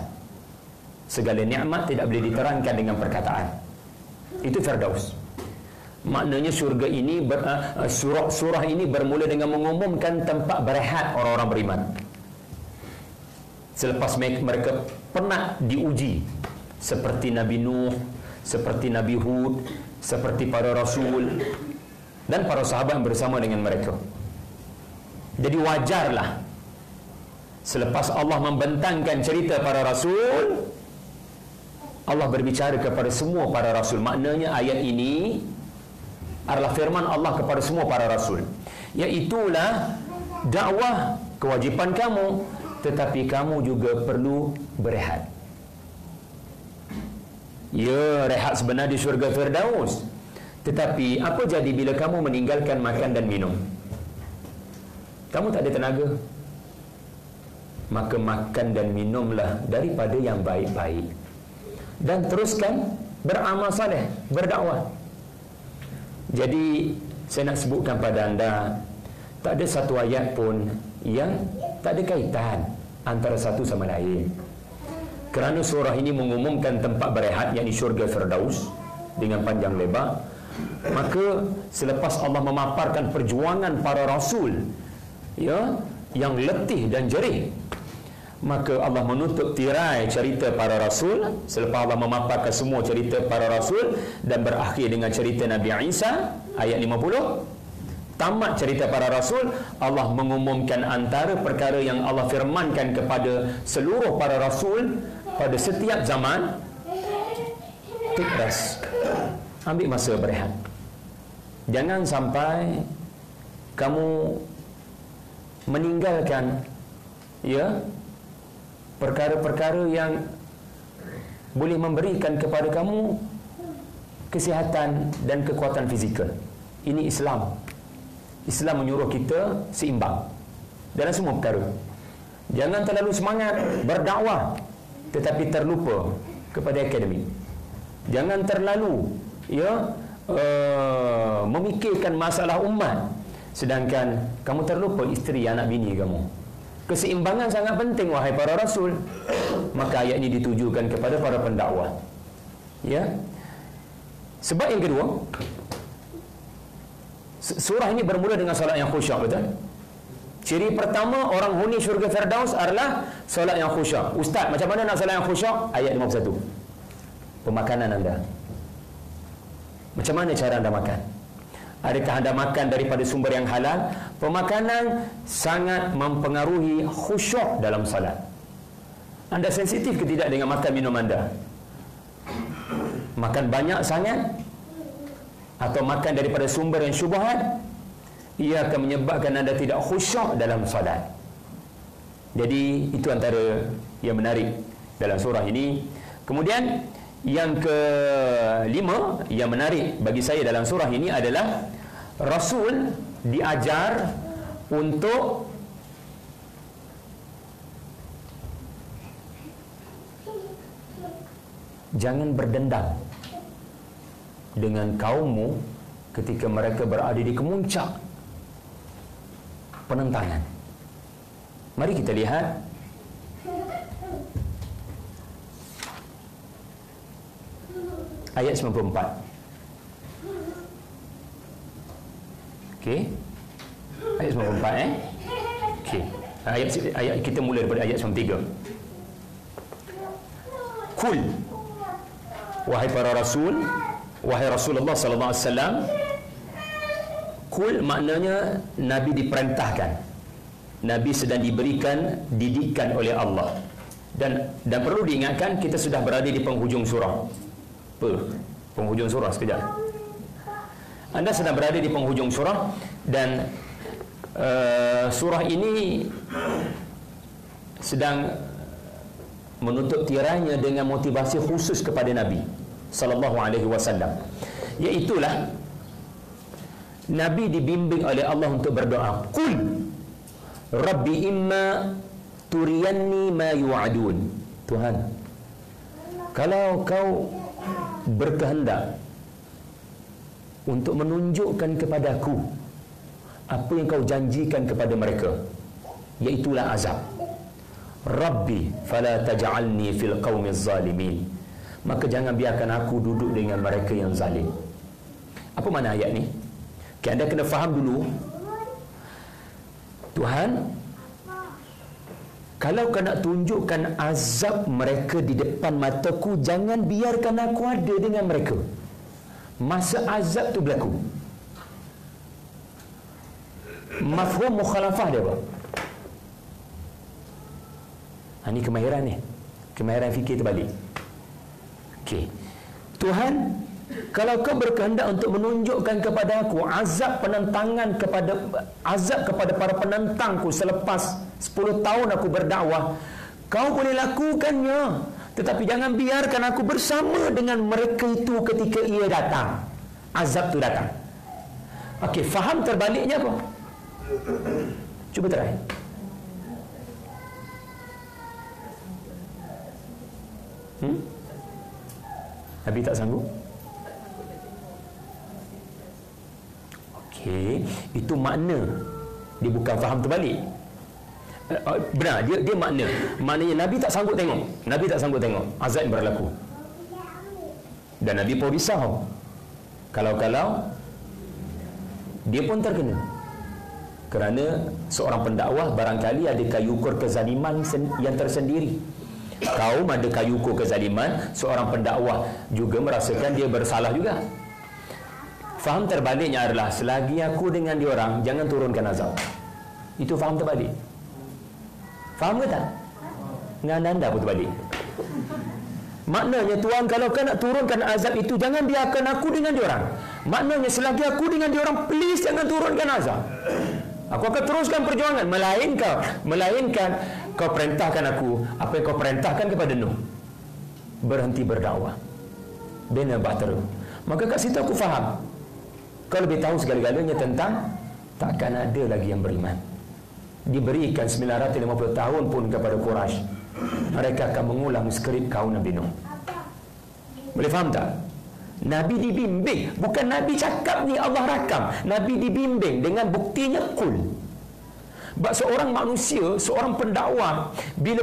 Segala nikmat tidak boleh diterangkan dengan perkataan. Itu Firdaus. Maknanya syurga ini surah ini bermula dengan mengumumkan tempat berehat orang-orang beriman. Selepas mereka pernah diuji, seperti Nabi Nuh, seperti Nabi Hud, seperti para rasul dan para sahabat bersama dengan mereka. Jadi wajarlah selepas Allah membentangkan cerita para rasul, Allah berbicara kepada semua para rasul. Maknanya ayat ini adalah firman Allah kepada semua para rasul, iaitulah dakwah kewajipan kamu, tetapi kamu juga perlu berehat. Ya, rehat sebenar di syurga Firdaus. Tetapi apa jadi bila kamu meninggalkan makan dan minum? Kamu tak ada tenaga. Maka makan dan minumlah daripada yang baik-baik, dan teruskan beramal saleh, berdakwah. Jadi saya nak sebutkan pada anda, tak ada satu ayat pun yang tak ada kaitan antara satu sama lain. Kerana surah ini mengumumkan tempat berehat, yakni syurga Firdaus dengan panjang lebar, maka selepas Allah memaparkan perjuangan para rasul yang letih dan jerih, maka Allah menutup tirai cerita para rasul. Selepas Allah memaparkan semua cerita para rasul dan berakhir dengan cerita Nabi Isa, ayat 50, tamat cerita para rasul, Allah mengumumkan antara perkara yang Allah firmankan kepada seluruh para rasul pada setiap zaman: take rest, ambil masa berehat. Jangan sampai kamu meninggalkan perkara-perkara yang boleh memberikan kepada kamu kesihatan dan kekuatan fizikal. Ini Islam. Islam menyuruh kita seimbang dalam semua perkara. Jangan terlalu semangat berdakwah tetapi terlupa kepada akademik. Jangan terlalu memikirkan masalah umat sedangkan kamu terlupa isteri, anak bini kamu. Keseimbangan sangat penting wahai para rasul. Maka ayat ini ditujukan kepada para pendakwah. Ya. Sebab yang kedua, surah ini bermula dengan solat yang khusyuk, betul? Ciri pertama orang huni syurga Firdaus adalah solat yang khusyuk. Ustaz, macam mana nak solat yang khusyuk? Ayat 51. Pemakanan anda. Macam mana cara anda makan? Adakah anda makan daripada sumber yang halal? Pemakanan sangat mempengaruhi khusyuk dalam salat. Anda sensitif ke tidak dengan makan minum anda? Makan banyak sangat atau makan daripada sumber yang syubhat, ia akan menyebabkan anda tidak khusyuk dalam salat. Jadi itu antara yang menarik dalam surah ini. Kemudian yang kelima yang menarik bagi saya dalam surah ini adalah Rasul diajar untuk jangan berdendam dengan kaummu ketika mereka berada di kemuncak penentangan. Mari kita lihat ayat 94. Okey. Ayat 94 Okey. Ayat kita mula daripada ayat 93. Kul, wahai para rasul, wahai Rasulullah sallallahu alaihi wasallam. Kul maknanya Nabi diperintahkan. Nabi sedang diberikan didikan oleh Allah. Dan perlu diingatkan, kita sudah berada di penghujung surah. Penghujung surah sekejap. Anda sedang berada di penghujung surah dan surah ini sedang menutup tirainya dengan motivasi khusus kepada Nabi sallallahu alaihi wasallam. Iaitulah Nabi dibimbing oleh Allah untuk berdoa. Qul Rabbi imma turiyanni ma yu'adun. Tuhan, kalau kau berkehendak untuk menunjukkan kepadaku apa yang kau janjikan kepada mereka, iaitulah azab. Rabbi fala taj'alni fil qaumiz zalimin. Maka jangan biarkan aku duduk dengan mereka yang zalim. Apa makna ayat ni? Okay, anda kena faham dulu. Tuhan, kalau kau nak tunjukkan azab mereka di depan mataku, jangan biarkan aku ada dengan mereka masa azab tu berlaku. Mafhum mukhalafah dia apa? Ini kemahiran ni. Kemahiran fikir terbalik. Okey. Tuhan, kalau kau berkehendak untuk menunjukkan kepada aku azab kepada para penentangku selepas 10 tahun aku berdakwah, kau boleh lakukannya. Tetapi jangan biarkan aku bersama dengan mereka itu ketika ia datang. Azab tu datang. Okey, faham terbaliknya apa? Cuba try. Nabi tak sanggup? Okey, itu makna. Dia bukan faham terbalik. Benar, dia maknanya Nabi tak sanggup tengok. Nabi tak sanggup tengok azab yang berlaku. Dan Nabi pun risau. Kalau dia pun terkena. Kerana seorang pendakwah barangkali ada kayu ukur kezaliman yang tersendiri. Kaum ada kayu ukur kezaliman, seorang pendakwah juga merasakan dia bersalah juga. Faham terbaliknya adalah selagi aku dengan diorang, jangan turunkan azab. Itu faham terbalik. Faham ke tak? Dengan anda pun terbalik. Maknanya Tuhan, kalau kau nak turunkan azab itu, jangan biarkan aku dengan diorang. Maknanya selagi aku dengan diorang, please jangan turunkan azab. Aku akan teruskan perjuangan. Melainkan kau perintahkan aku apa yang kau perintahkan kepada Nuh. Berhenti berdakwah. Bina bahtera. Maka kat situ aku faham. Kau lebih tahu segala-galanya tentang takkan ada lagi yang beriman. Diberikan 950 tahun pun kepada Quraisy, mereka akan mengulang skrip kaum Nabi Nuh. Boleh faham tak? Nabi dibimbing. Bukan Nabi cakap ni Allah rakam. Nabi dibimbing dengan buktinya kul. Sebab seorang manusia, seorang pendakwah, bila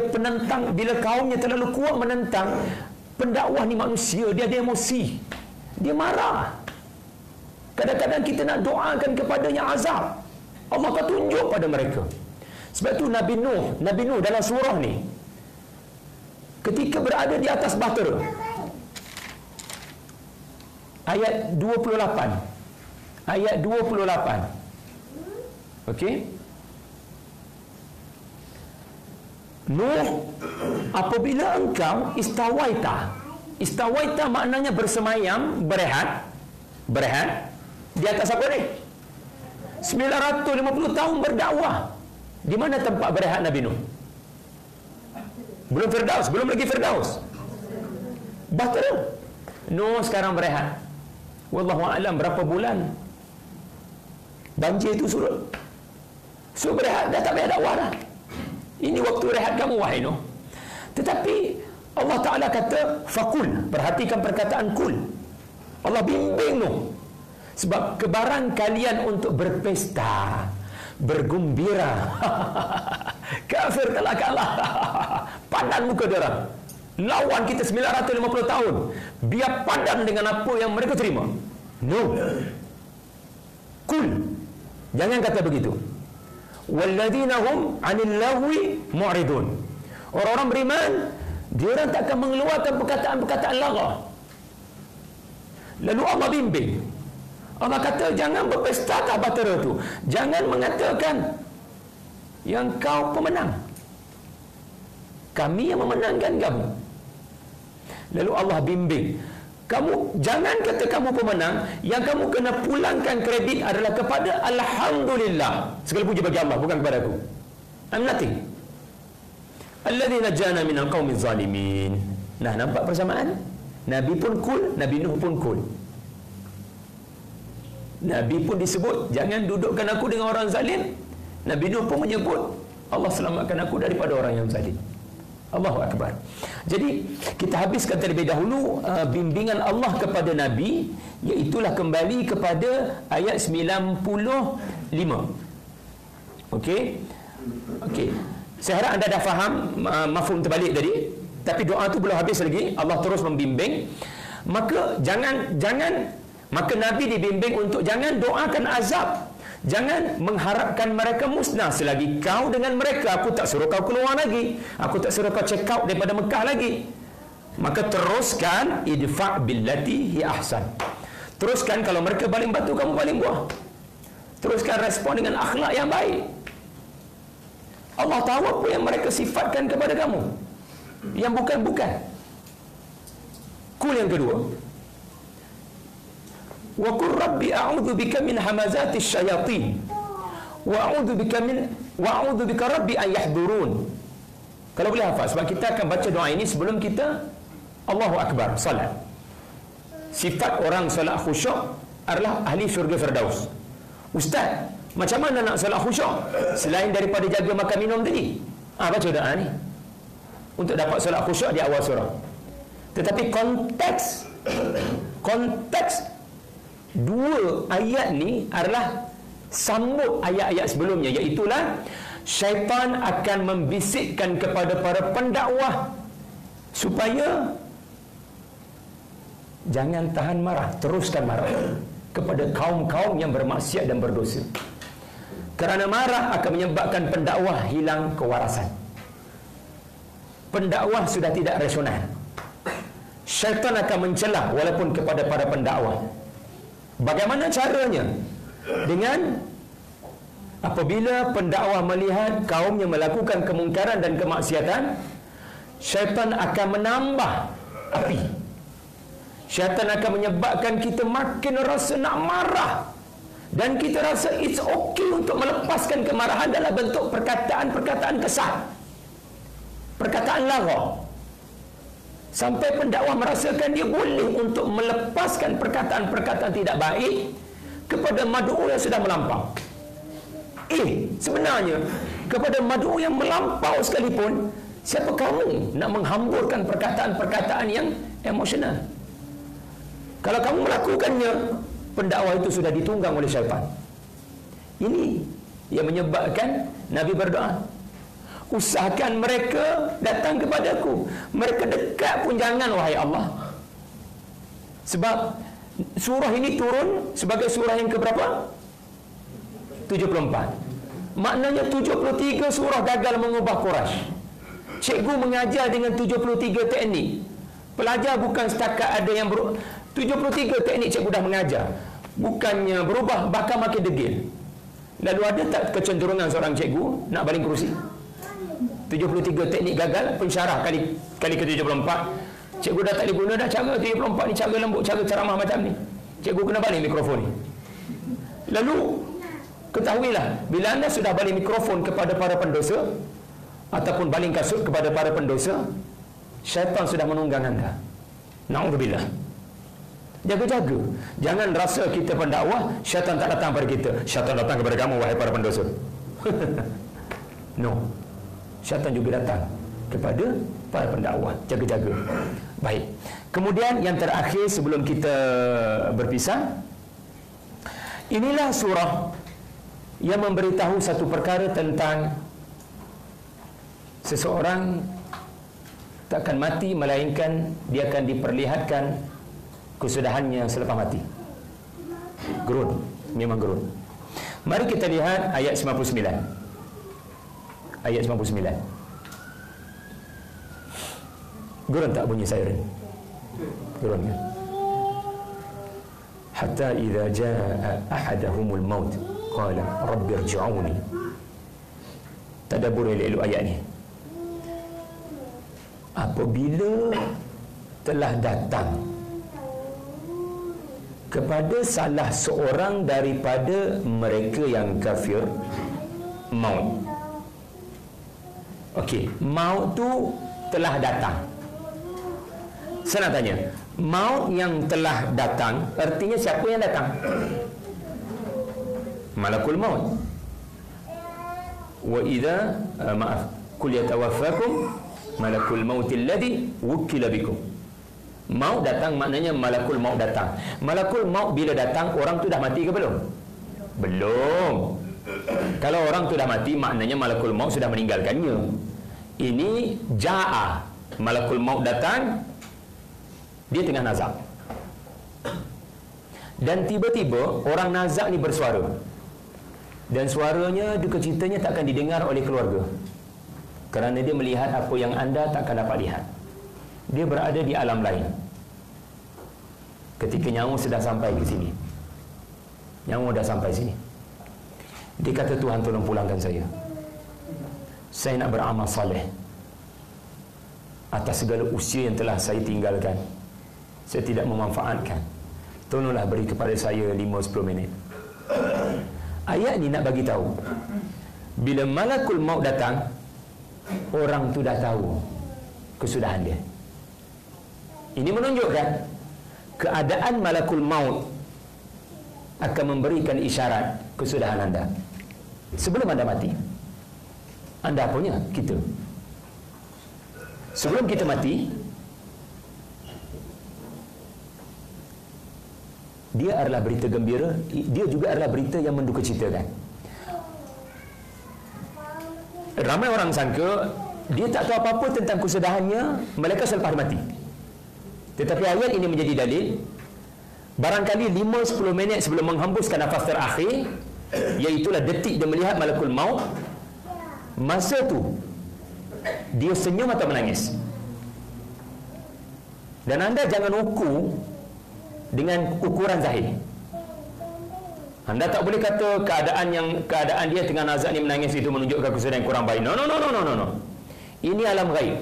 kaumnya terlalu kuat menentang, pendakwah ni manusia, dia ada emosi, dia marah. Kadang-kadang kita nak doakan kepadanya azab, Allah akan tunjuk pada mereka. Sebab tu Nabi Nuh dalam surah ni, ketika berada di atas bahtera, ayat 28, okey, Nuh, apabila engkau istawaita maknanya bersemayam, berehat di atas apa ni? 950 tahun berdakwah. Di mana tempat berehat Nabi Nuh? Belum lagi Firdaus. Bahtera. Nuh sekarang berehat. Wallahu a'lam berapa bulan banjir itu surut. So berehat, dah tak payah dakwah dah. Ini waktu rehat kamu, wahai Nuh. Tetapi Allah Ta'ala kata fakul, perhatikan perkataan kul. Allah bimbing Nuh. Sebab kebaran kalian untuk berpesta, bergembira. Kafir telah kalah. Padan muka dia orang. Lawan kita 950 tahun. Biar padan dengan apa yang mereka terima. No. Kul. Jangan kata begitu. Walladzina hum 'anil lahwi mu'ridun. Orang-orang beriman, dia orang tak akan mengeluarkan perkataan-perkataan lara. Lalu Allah bimbing. Allah kata jangan berpesta ke bahtera tu. Jangan mengatakan yang kau pemenang. Kami yang memenangkan kamu. Lalu Allah bimbing. Kamu jangan kata kamu pemenang, yang kamu kena pulangkan kredit adalah kepada alhamdulillah. Segala puji bagi Allah, bukan kepada aku. I'm nothing. Alladzi najana minal qaumiz zalimin. Nah, nampak persamaan? Nabi pun cool, Nabi Nuh pun cool. Nabi pun disebut jangan dudukkan aku dengan orang zalim. Nabi Nuh pun menyebut Allah selamatkan aku daripada orang yang zalim. Allahu Akbar. Jadi kita habiskan terlebih dahulu bimbingan Allah kepada Nabi, iaitulah kembali kepada ayat 95. Okey. Saya harap anda dah faham mafhum terbalik tadi. Tapi doa tu belum habis lagi. Allah terus membimbing. Maka Nabi dibimbing untuk jangan doakan azab. Jangan mengharapkan mereka musnah selagi kau dengan mereka. Aku tak suruh kau keluar lagi. Aku tak suruh kau check out daripada Mekah lagi. Maka teruskan idfa' billati hi ahsan. Teruskan kalau mereka baling batu, kamu baling buah. Teruskan respon dengan akhlak yang baik. Allah tahu apa yang mereka sifatkan kepada kamu, yang bukan-bukan. Kul yang kedua, wa qur rabbi a'udzu bika min hamazatis syayatin wa a'udzu bika rabbi an yahdurun. Kalau boleh hafal, sebab kita akan baca doa ini sebelum kita Allahu Akbar salat. Sifat orang salat khusyuk adalah ahli syurga Firdaus. Ustaz, macam mana nak salat khusyuk selain daripada jaga makan minum tadi? Baca doa ni untuk dapat salat khusyuk di awal surah. Tetapi konteks dua ayat ni adalah sambut ayat-ayat sebelumnya, iaitulah syaitan akan membisikkan kepada para pendakwah supaya jangan tahan marah, teruskan marah kepada kaum-kaum yang bermaksiat dan berdosa. Kerana marah akan menyebabkan pendakwah hilang kewarasan. Pendakwah sudah tidak rasional. Syaitan akan mencelah walaupun kepada para pendakwah. Bagaimana caranya? Dengan apabila pendakwah melihat kaumnya melakukan kemungkaran dan kemaksiatan, syaitan akan menambah api. Syaitan akan menyebabkan kita makin rasa nak marah, dan kita rasa it's okay untuk melepaskan kemarahan dalam bentuk perkataan-perkataan kesat, perkataan lara, sampai pendakwah merasakan dia boleh untuk melepaskan perkataan-perkataan tidak baik kepada mad'u yang sudah melampau. Sebenarnya kepada mad'u yang melampau sekalipun, siapa kamu nak menghamburkan perkataan-perkataan yang emosional? Kalau kamu melakukannya, pendakwah itu sudah ditunggang oleh syaitan. Ini yang menyebabkan Nabi berdoa, usahakan mereka datang kepadaku. Mereka dekat pun jangan, wahai Allah. Sebab surah ini turun sebagai surah yang keberapa? 74. Maknanya 73 surah gagal mengubah Quraisy. Cikgu mengajar dengan 73 teknik. Pelajar bukan setakat ada yang 73 teknik cikgu dah mengajar. Bukannya berubah, bahkan makin degil. Lalu ada tak kecenderungan seorang cikgu nak baling kerusi? 73 teknik gagal, pensyarah kali ke-74. Cikgu dah tak boleh guna dah cara 74 ni, cara lembut, cara ceramah macam ni. Cikgu kena baling mikrofon ni. Lalu ketahuilah, bila anda sudah baling mikrofon kepada para pendosa ataupun baling kasut kepada para pendosa, syaitan sudah menunggang anda. Na'udzubillah. Jaga-jaga. Jangan rasa kita pendakwah, syaitan tak datang pada kita. Syaitan datang kepada kamu, wahai para pendosa. No. Syaitan juga datang kepada para pendakwah. Jaga-jaga. Baik. Kemudian yang terakhir sebelum kita berpisah, inilah surah yang memberitahu satu perkara tentang seseorang takkan mati melainkan dia akan diperlihatkan kesudahannya selepas mati. Gerun, memang gerun. Mari kita lihat ayat 99. Ayat 99. Gerun tak bunyi siren? Gerun kan? Hatta idza jaa ahadahumul maut qala rabbi irji'uni. Tadabbur elok ayat ni. Apabila telah datang kepada salah seorang daripada mereka yang kafir maut. Okey, maut tu telah datang. Saya nak tanya, maut yang telah datang artinya siapa yang datang? Malakul maut. Wa idza kul yatawaffakum malakul maut alladhi wukila bikum. Maut datang maknanya malakul maut datang. Malakul maut bila datang, orang tu dah mati ke belum? Belum. Kalau orang tu dah mati, maknanya malakul maut sudah meninggalkannya. Ini ja'a, malakul maut datang, dia tengah nazak. Dan tiba-tiba orang nazak ni bersuara. Dan suaranya, duka citanya takkan didengar oleh keluarga. Kerana dia melihat apa yang anda takkan dapat lihat. Dia berada di alam lain. Ketika nyawa sudah sampai ke sini, nyawa dah sampai sini, dia kata, Tuhan tolong pulangkan saya. Saya nak beramal saleh atas segala usia yang telah saya tinggalkan. Saya tidak memanfaatkan. Tolonglah beri kepada saya 5-10 minit. Ayat ni nak bagi tahu, bila malakul maut datang, orang tu dah tahu kesudahan dia. Ini menunjukkan keadaan malakul maut akan memberikan isyarat kesudahan anda. Sebelum anda mati, anda apanya? Kita. Sebelum kita mati, dia adalah berita gembira, dia juga adalah berita yang mendukacitakan. Ramai orang sangka dia tak tahu apa-apa tentang kesudahannya malaikat selepas mati. Tetapi ayat ini menjadi dalil, barangkali 5-10 minit sebelum menghembuskan nafas terakhir, iaitulah detik dia melihat malakul maut, masa tu dia senyum atau menangis. Dan anda jangan ukur dengan ukuran zahir. Anda tak boleh kata keadaan dia tengah nazak ni menangis itu menunjukkan kesudahan yang kurang baik. No. Ini alam ghaib.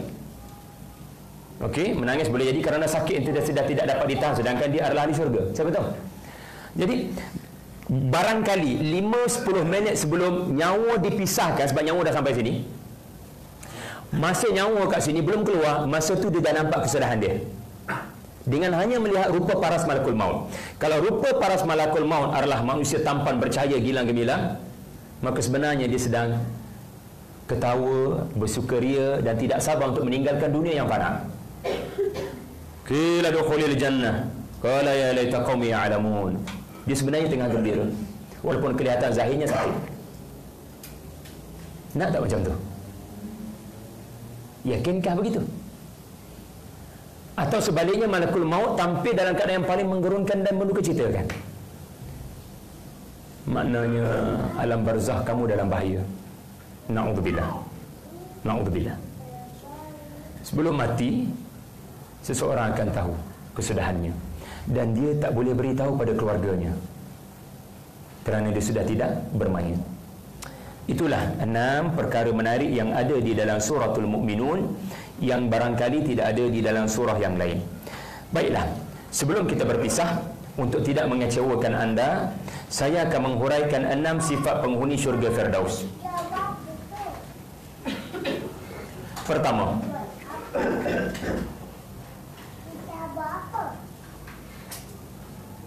Okey, menangis boleh jadi kerana sakit yang sudah tidak dapat ditahan, sedangkan dia adalah ahli syurga. Siapa tahu? Jadi barangkali 5-10 minit sebelum nyawa dipisahkan, sebab nyawa dah sampai sini, masa nyawa kat sini belum keluar, masa tu dia dah nampak kesudahan dia dengan hanya melihat rupa paras malakul maut. Kalau rupa paras malakul maut adalah manusia tampan bercahaya gilang gemilang, maka sebenarnya dia sedang ketawa, bersukaria dan tidak sabar untuk meninggalkan dunia yang fana. Qila dukhulil jannah qala ya laita qaumi ya'lamun. Dia sebenarnya tengah gembira walaupun kelihatan zahirnya sakit. Nak tak macam tu? Yakinkah begitu? Atau sebaliknya malakul maut tampil dalam keadaan yang paling menggerunkan dan mendukacitakan? Maknanya alam barzah kamu dalam bahaya. Na'udzubillah. Na'udzubillah. Sebelum mati, seseorang akan tahu kesudahannya, dan dia tak boleh beritahu pada keluarganya kerana dia sudah tidak bermain. Itulah 6 perkara menarik yang ada di dalam suratul Mu'minun yang barangkali tidak ada di dalam surah yang lain. Baiklah, sebelum kita berpisah, untuk tidak mengecewakan anda, saya akan menghuraikan 6 sifat penghuni syurga Firdaus. Pertama,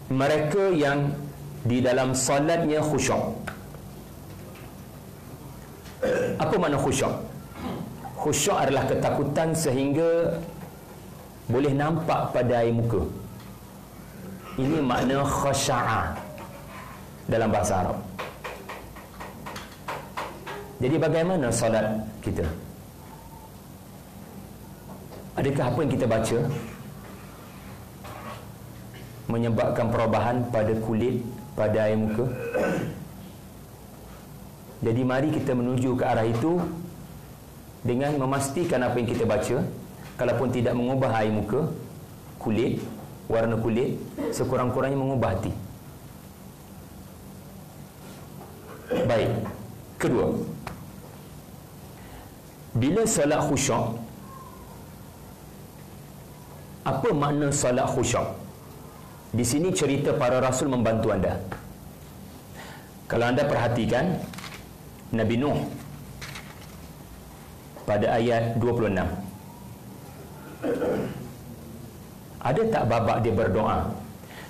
mereka yang di dalam salatnya khusyuk. Apa makna khusyuk? Khusyuk adalah ketakutan sehingga boleh nampak pada air muka. Ini makna khasya'a dalam bahasa Arab. Jadi bagaimana salat kita? Adakah apa yang kita baca menyebabkan perubahan pada kulit, pada air muka? Jadi mari kita menuju ke arah itu dengan memastikan apa yang kita baca, kalaupun tidak mengubah air muka, kulit, warna kulit, sekurang-kurangnya mengubah hati. Baik. Kedua, bila solat khusyuk, apa makna solat khusyuk? Di sini cerita para rasul membantu anda. Kalau anda perhatikan Nabi Nuh pada ayat 26, ada tak babak dia berdoa,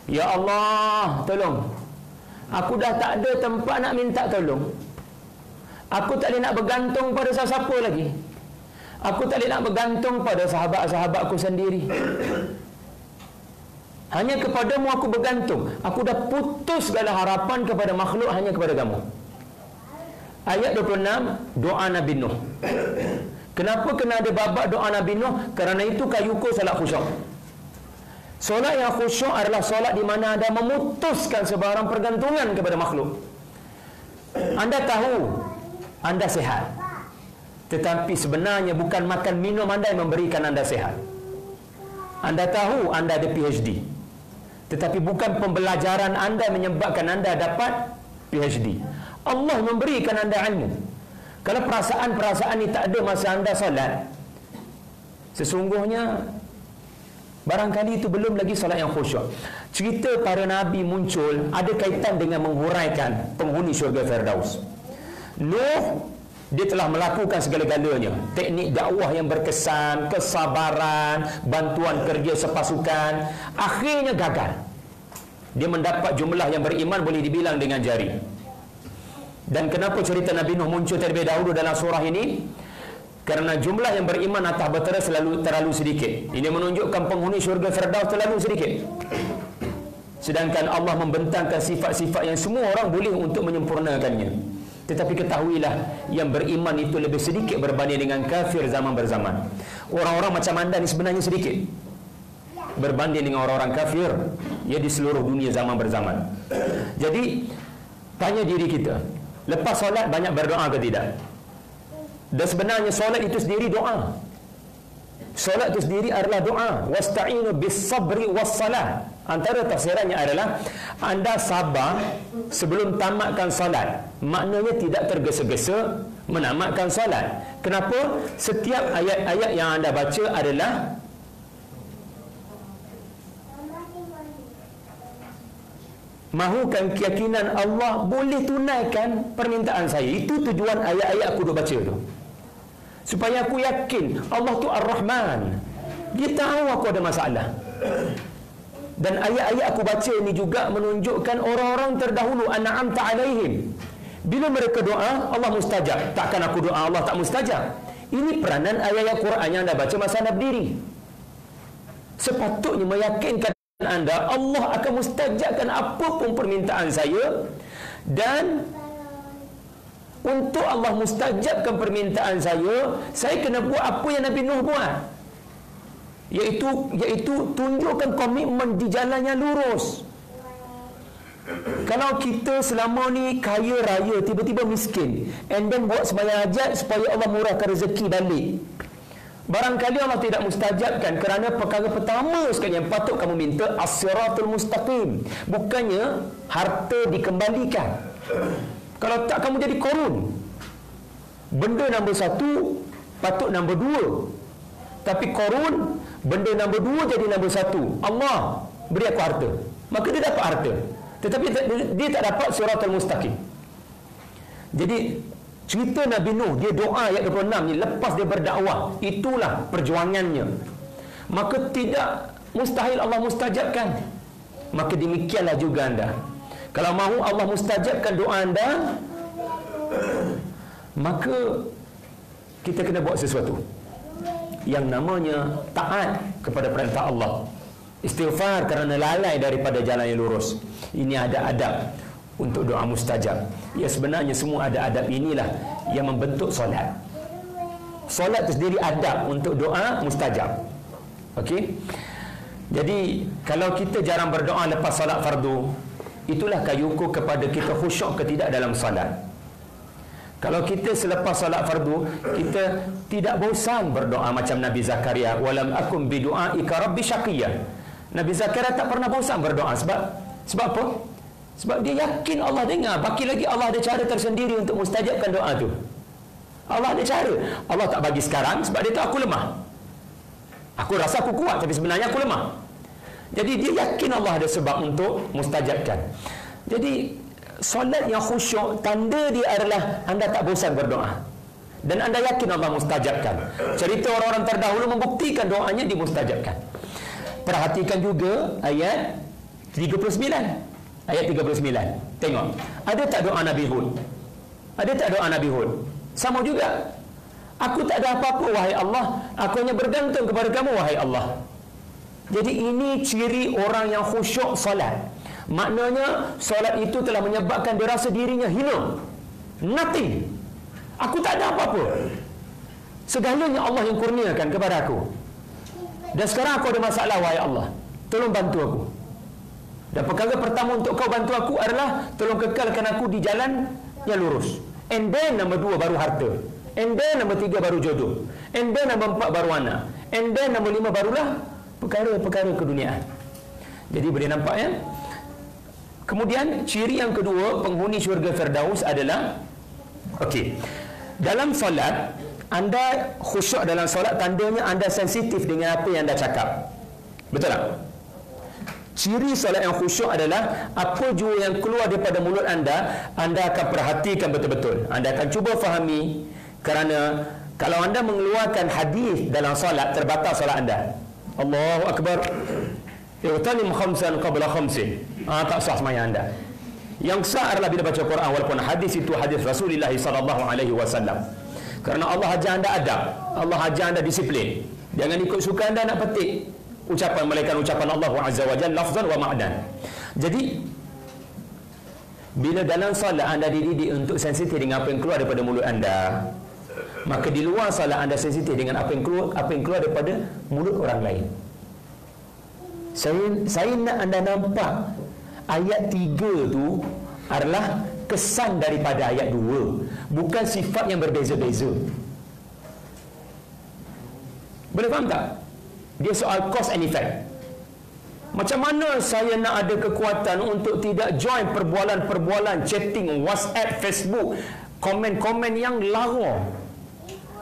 ya Allah tolong, aku dah tak ada tempat nak minta tolong, aku tak boleh nak bergantung pada siapa lagi, aku tak boleh nak bergantung pada sahabat-sahabatku sendiri, hanya kepadamu aku bergantung, aku dah putus segala harapan kepada makhluk, hanya kepada kamu. Ayat 26, doa Nabi Nuh. Kenapa kena ada babak doa Nabi Nuh? Kerana itu kayuku solat khusyuk. Solat yang khusyuk adalah solat di mana anda memutuskan sebarang pergantungan kepada makhluk. Anda tahu anda sehat, tetapi sebenarnya bukan makan minum anda yang memberikan anda sehat. Anda tahu anda ada PhD, tetapi bukan pembelajaran anda menyebabkan anda dapat PhD. Allah memberikan anda ilmu. Kalau perasaan-perasaan ini tak ada masa anda solat, sesungguhnya barangkali itu belum lagi solat yang khusyuk. Cerita para Nabi muncul ada kaitan dengan menghuraikan penghuni syurga Firdaus. Nuh, dia telah melakukan segala-galanya, teknik dakwah yang berkesan, kesabaran, bantuan kerja sepasukan, akhirnya gagal. Dia mendapat jumlah yang beriman boleh dibilang dengan jari. Dan kenapa cerita Nabi Nuh muncul terlebih dahulu dalam surah ini? Kerana jumlah yang beriman atas batera terlalu sedikit. Ini menunjukkan penghuni syurga Firdaus terlalu sedikit. Sedangkan Allah membentangkan sifat-sifat yang semua orang boleh untuk menyempurnakannya. Tetapi ketahuilah, yang beriman itu lebih sedikit berbanding dengan kafir zaman berzaman. Orang-orang macam anda ni sebenarnya sedikit berbanding dengan orang-orang kafir ya di seluruh dunia zaman berzaman. Jadi tanya diri kita, lepas solat banyak berdoa ke tidak? Dan sebenarnya solat itu sendiri doa. Solat itu sendiri adalah doa. Wasta'inu bis sabri was salah. Antara tafsirannya adalah anda sabar sebelum tamatkan solat. Maknanya tidak tergesa-gesa menamatkan solat. Kenapa? Setiap ayat-ayat yang anda baca adalah mahukan keyakinan Allah boleh tunaikan permintaan saya. Itu tujuan ayat-ayat aku duk baca tu, supaya aku yakin Allah tu Ar-Rahman. Dia tahu aku ada masalah. Dan ayat-ayat aku baca ini juga menunjukkan orang-orang terdahulu an'amta alaihim, bila mereka doa Allah mustajab. Takkan aku doa Allah tak mustajab? Ini peranan ayat-ayat Quran yang anda baca masa anda berdiri. Sepatutnya meyakinkan anda Allah akan mustajabkan apapun permintaan saya, dan untuk Allah mustajabkan permintaan saya kena buat apa yang Nabi Nuh buat, iaitu tunjukkan komitmen di jalan yang lurus. Kalau kita selama ni kaya raya tiba-tiba miskin, and then buat sembahyang hajat supaya Allah murahkan rezeki balik, barangkali Allah tidak mustajabkan kerana perkara pertama sekali yang patut kamu minta as-siratul mustaqim, bukannya harta dikembalikan. Kalau tak kamu jadi korun. Benda nombor satu patut nombor dua, tapi korun benda nombor dua jadi nombor satu. Allah beri aku harta, maka dia dapat harta, tetapi dia tak dapat siratul mustaqim. Jadi cerita Nabi Nuh, dia doa ayat 26 ni lepas dia berdakwah, itulah perjuangannya. Maka tidak mustahil Allah mustajabkan. Maka demikianlah juga anda. Kalau mahu Allah mustajabkan doa anda, maka kita kena buat sesuatu yang namanya taat kepada perintah Allah, istighfar kerana lalai daripada jalan yang lurus. Ini ada adab untuk doa mustajab. Ya, sebenarnya semua ada adab inilah yang membentuk solat. Solat itu sendiri adab untuk doa mustajab. Okey. Jadi kalau kita jarang berdoa lepas solat fardu, itulah kayu ukur kepada kita khusyuk ke tidak dalam solat. Kalau kita selepas solat fardu, kita tidak bosan berdoa macam Nabi Zakaria, walam akum bidu'aika rabbi syaqiyya. Nabi Zakaria tak pernah bosan berdoa. Sebab apa? Sebab dia yakin Allah dengar. Baki lagi Allah ada cara tersendiri untuk mustajabkan doa tu. Allah ada cara. Allah tak bagi sekarang sebab dia tahu aku lemah. Aku rasa aku kuat tapi sebenarnya aku lemah. Jadi dia yakin Allah ada sebab untuk mustajabkan. Jadi solat yang khusyuk, tanda dia adalah anda tak bosan berdoa dan anda yakin Allah mustajabkan. Cerita orang-orang terdahulu membuktikan doanya dimustajabkan. Perhatikan juga ayat 39. Ayat 39. Tengok, ada tak doa Nabi Hud? Ada tak doa Nabi Hud? Sama juga. Aku tak ada apa-apa wahai Allah, aku hanya bergantung kepada kamu wahai Allah. Jadi ini ciri orang yang khusyuk solat. Maknanya solat itu telah menyebabkan dia rasa dirinya hina, nothing. Aku tak ada apa-apa, segalanya Allah yang kurniakan kepada aku. Dan sekarang aku ada masalah wahai Allah, tolong bantu aku. Dan perkara pertama untuk kau bantu aku adalah tolong kekalkan aku di jalan yang lurus. And then nombor 2 baru harta. And then nombor 3 baru jodoh. And then nombor 4 baru anak. And then nombor 5 barulah perkara-perkara keduniaan. Jadi boleh nampak ya. Kemudian ciri yang kedua penghuni syurga Firdaus adalah, okey, dalam solat anda khusyuk dalam solat, tandanya anda sensitif dengan apa yang anda cakap. Betul tak? Ciri solat yang khusyuk adalah apa jua yang keluar daripada mulut anda akan perhatikan betul-betul. Anda akan cuba fahami, kerana kalau anda mengeluarkan hadis dalam solat, terbatal solat anda. Allahu Akbar, Ightanim khamsan qabla khamsin. Tak sah sembahyang anda. Yang sah adalah bila baca Quran, walaupun hadis itu hadis Rasulullah SAW. Kerana Allah ajar anda adab, Allah ajar anda disiplin. Jangan ikut suka anda nak petik ucapan melainkan ucapan Allah Azza wa Jalla lafzan wa ma'nan. Jadi bila dalam solat anda dididik untuk sensitif dengan apa yang keluar daripada mulut anda, maka di luar solat anda sensitif dengan apa yang keluar daripada mulut orang lain. Saya nak anda nampak ayat 3 tu adalah kesan daripada ayat 2, bukan sifat yang berbeza-beza. Boleh faham tak? Dia soal cause and effect. Macam mana saya nak ada kekuatan untuk tidak join perbualan-perbualan chatting, WhatsApp, Facebook, komen-komen yang lara,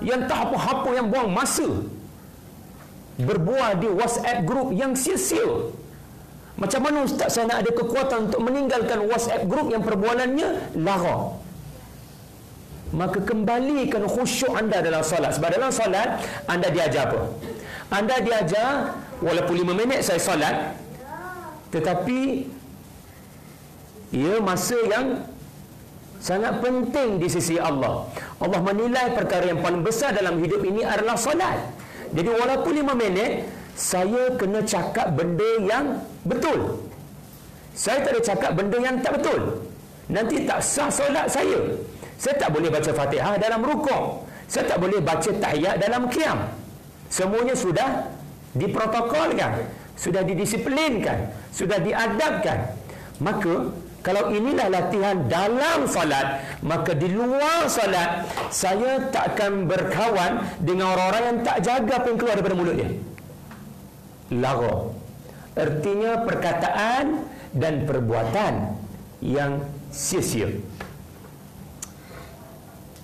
yang tak apa-apa, yang buang masa, berbual di WhatsApp group yang sia-sia. Macam mana ustaz saya nak ada kekuatan untuk meninggalkan WhatsApp group yang perbualannya lara? Maka kembalikan khusyuk anda dalam solat. Sebab dalam solat anda diajar apa? Anda diajar, walaupun 5 minit saya solat, tetapi ia masa yang sangat penting di sisi Allah. Allah menilai perkara yang paling besar dalam hidup ini adalah solat. Jadi walaupun 5 minit, saya kena cakap benda yang betul. Saya tak ada cakap benda yang tak betul. nanti tak sah solat saya. Saya tak boleh baca Fatihah dalam rukuk, saya tak boleh baca tahiyat dalam qiyam. Semuanya sudah diprotokolkan, sudah didisiplinkan, sudah diadabkan. Maka kalau inilah latihan dalam salat, maka di luar salat saya tak akan berkawan dengan orang-orang yang tak jaga apa yang keluar daripada mulut dia. Lagha, artinya perkataan dan perbuatan yang sia-sia.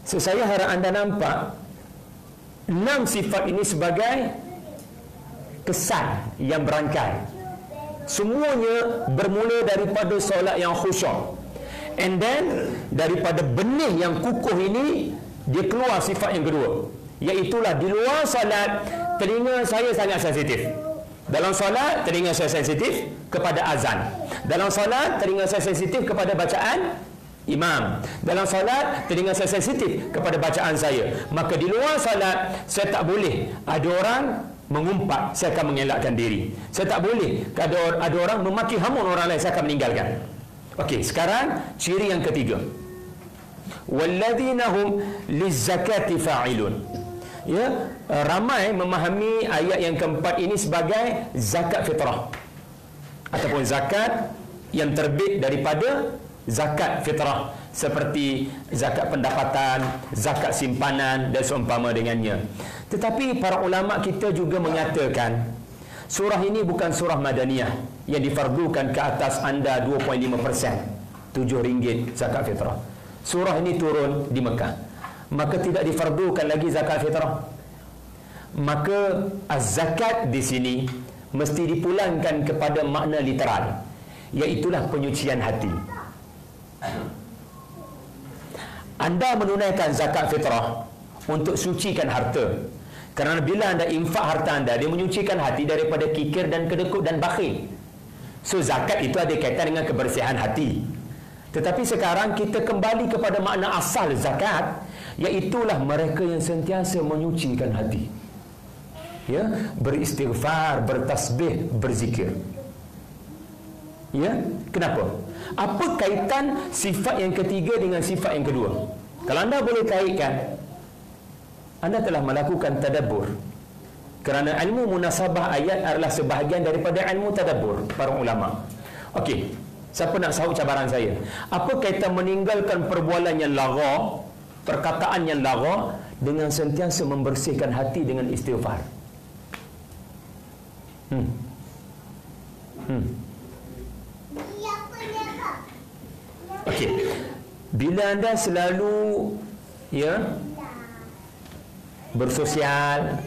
So, saya harap anda nampak 6 sifat ini sebagai kesan yang berangkai. Semuanya bermula daripada solat yang khusyuk, and then daripada benih yang kukuh ini dia keluar sifat yang kedua, iaitulah di luar solat telinga saya sangat sensitif. Dalam solat telinga saya sensitif kepada azan. Dalam solat telinga saya sensitif kepada bacaan imam. Dalam solat telinga saya sensitif kepada bacaan saya. Maka di luar solat saya tak boleh ada orang mengumpat, saya akan mengelakkan diri. Saya tak boleh ada orang memaki hamun orang lain, saya akan meninggalkan. Okey, sekarang ciri yang ketiga, walladzina hum lizzakati fa'ilun. Ya, ramai memahami ayat yang keempat ini sebagai zakat fitrah ataupun zakat yang terbit daripada zakat fitrah, seperti zakat pendapatan, zakat simpanan dan seumpama dengannya. Tetapi para ulama kita juga menyatakan surah ini bukan surah Madaniyah yang difardukan ke atas anda 2.5%, RM7 zakat fitrah. Surah ini turun di Mekah, maka tidak difardukan lagi zakat fitrah. Maka az-zakat di sini mesti dipulangkan kepada makna literal, iaitulah penyucian hati. Anda menunaikan zakat fitrah untuk sucikan harta, kerana bila anda infak harta anda, dia menyucikan hati daripada kikir dan kedekut dan bakhil. So zakat itu ada kaitan dengan kebersihan hati. Tetapi sekarang kita kembali kepada makna asal zakat, iaitulah mereka yang sentiasa menyucikan hati, ya, beristighfar, bertasbih, berzikir. Ya, kenapa? Apa kaitan sifat yang ketiga dengan sifat yang kedua? Kalau anda boleh kaitkan, anda telah melakukan tadabbur. Kerana ilmu munasabah ayat adalah sebahagian daripada ilmu tadabbur para ulama. Okey, siapa nak sahut cabaran saya? Apa kaitan meninggalkan perbualan yang lagha, perkataan yang lagha, dengan sentiasa membersihkan hati dengan istighfar? Okey, bila anda selalu, ya, bersosial,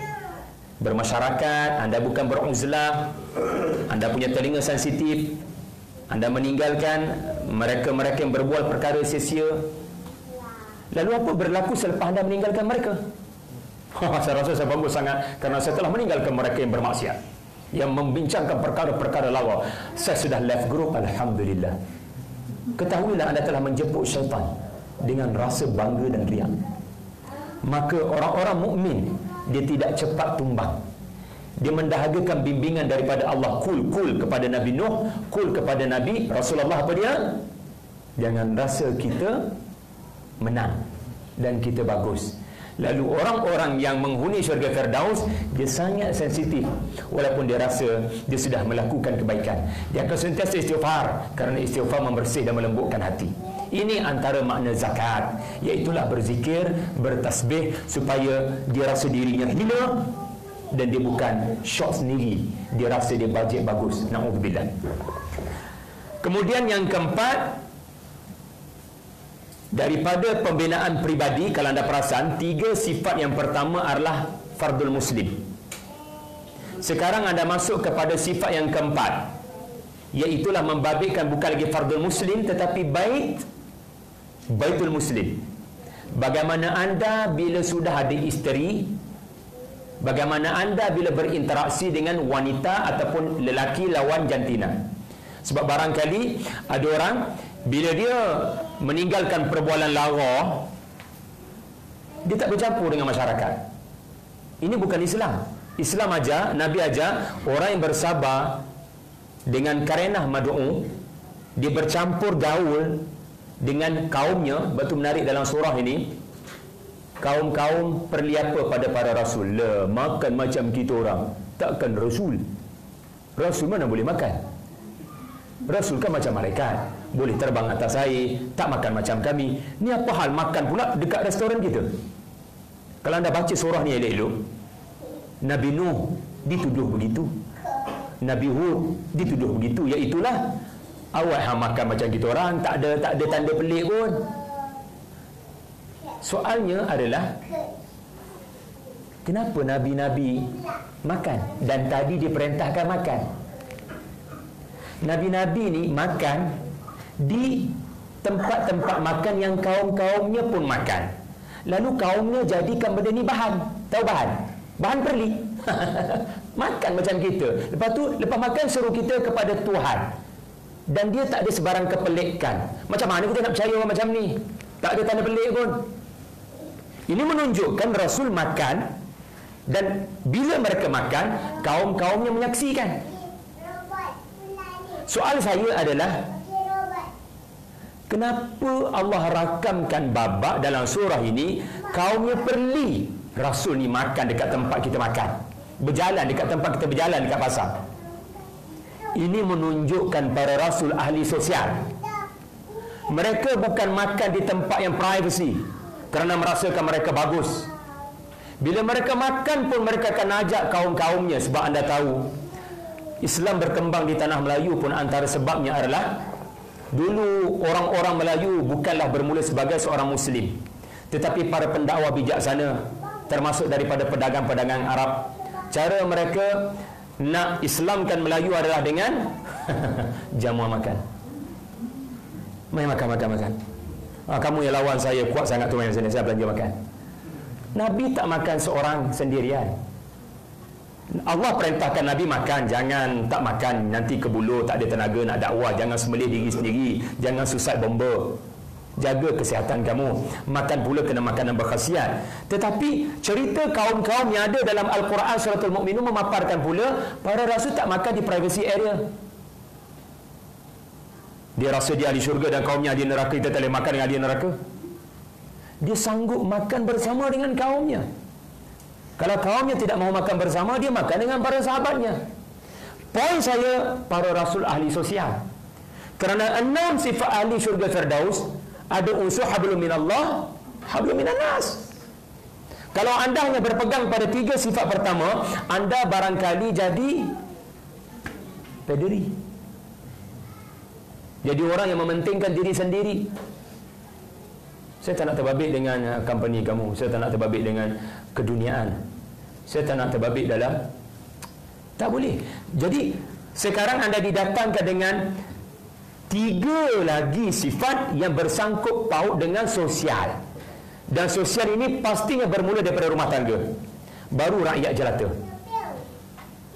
bermasyarakat, anda bukan beruzlah, anda punya telinga sensitif, anda meninggalkan mereka-mereka yang berbual perkara sia-sia, lalu apa berlaku selepas anda meninggalkan mereka? Saya rasa saya bagus sangat, kerana saya telah meninggalkan mereka yang bermaksiat, yang membincangkan perkara-perkara lawa. Saya sudah left group, alhamdulillah. Ketahuilah anda telah menjemput syaitan dengan rasa bangga dan riak. Maka orang-orang mukmin dia tidak cepat tumbang. Dia mendahagakan bimbingan daripada Allah. Kul kepada Nabi Nuh, kul kepada Nabi Rasulullah. Apa dia? Jangan rasa kita menang dan kita bagus. Lalu orang-orang yang menghuni syurga Firdaus, dia sangat sensitif. Walaupun dia rasa dia sudah melakukan kebaikan, dia akan sentiasa istighfar, kerana istighfar membersih dan melembutkan hati. Ini antara makna zakat, iaitulah berzikir, bertasbih, supaya dia rasa dirinya hina dan dia bukan syok sendiri, dia rasa dia bajet bagus. Na'udzubillah. Kemudian yang keempat, daripada pembinaan peribadi, kalau anda perasan, 3 sifat yang pertama adalah fardul muslim. Sekarang anda masuk kepada sifat yang keempat, iaitulah membabitkan bukan lagi fardul muslim, tetapi baitul muslim. Bagaimana anda bila sudah ada isteri, bagaimana anda bila berinteraksi dengan wanita ataupun lelaki lawan jantina. Sebab barangkali ada orang bila dia meninggalkan perbualan lara, dia tak bercampur dengan masyarakat. Ini bukan Islam. Islam ajar, Nabi ajar orang yang bersabar dengan karenah mad'u, dia bercampur gaul dengan kaumnya. Betul menarik dalam surah ini, kaum-kaum perliapa pada para rasul. Makan macam kita orang. Takkan Rasul mana boleh makan? Rasul kan macam malaikat, boleh terbang atas air, tak makan macam kami. Ni apa hal makan pula dekat restoran kita? Kalau anda baca surah ni elok-elok, Nabi Nuh dituduh begitu, Nabi Hud dituduh begitu, iaitulah awak makan macam kita orang, tak ada tanda pelik pun. Soalnya adalah kenapa Nabi-Nabi makan dan tadi diperintahkan makan? Nabi-Nabi ni makan di tempat-tempat makan yang kaum-kaumnya pun makan. Lalu kaumnya jadikan benda ni bahan. Tahu bahan? Bahan perli. Makan macam kita. Lepas tu, lepas makan suruh kita kepada Tuhan. Dan dia tak ada sebarang kepelikan. Macam mana kita nak percaya orang macam ni? Tak ada tanda pelik pun. Ini menunjukkan Rasul makan, dan bila mereka makan, kaum-kaumnya menyaksikan. Soal saya adalah, kenapa Allah rakamkan babak dalam surah ini kaumnya perli Rasul ni makan dekat tempat kita makan, berjalan dekat tempat kita berjalan dekat pasar? Ini menunjukkan para Rasul ahli sosial. Mereka bukan makan di tempat yang privacy kerana merasakan mereka bagus. Bila mereka makan pun mereka akan ajak kaum-kaumnya. Sebab anda tahu, Islam berkembang di tanah Melayu pun antara sebabnya adalah dulu orang-orang Melayu bukanlah bermula sebagai seorang Muslim, tetapi para pendakwah bijaksana, termasuk daripada pedagang-pedagang Arab. Cara mereka nak Islamkan Melayu adalah dengan jamuan makan. Main makan. Kamu yang lawan saya kuat sangat tu, main sini, saya belanja makan. Nabi tak makan seorang sendirian. Allah perintahkan Nabi makan, jangan tak makan nanti kebuluh, tak ada tenaga nak dakwah, jangan sembelih diri sendiri, jangan suicide bomber, jaga kesihatan kamu. Makan pula kena makanan berkhasiat. Tetapi cerita kaum-kaum yang ada dalam Al-Quran Suratul Mukminun memaparkan pula para rasul tak makan di privacy area. Dia rasa dia ahli syurga dan kaumnya ahli neraka, kita tak boleh makan dengan ahli neraka. Dia sanggup makan bersama dengan kaumnya. Kalau kaumnya tidak mahu makan bersama, dia makan dengan para sahabatnya. Poin saya, para rasul ahli sosial. Kerana 6 sifat ahli syurga Firdaus, ada unsur hablum minallah, hablum minannas. Kalau anda hanya berpegang pada 3 sifat pertama, anda barangkali jadi pederi, jadi orang yang mementingkan diri sendiri. Saya tak nak terbabit dengan company kamu, saya tak nak terbabit dengan keduniaan, saya tak nak terbabit dalam, tak boleh. Jadi sekarang anda didatangkan dengan 3 lagi sifat yang bersangkut paut dengan sosial. Dan sosial ini pastinya bermula daripada rumah tangga, baru rakyat jelata.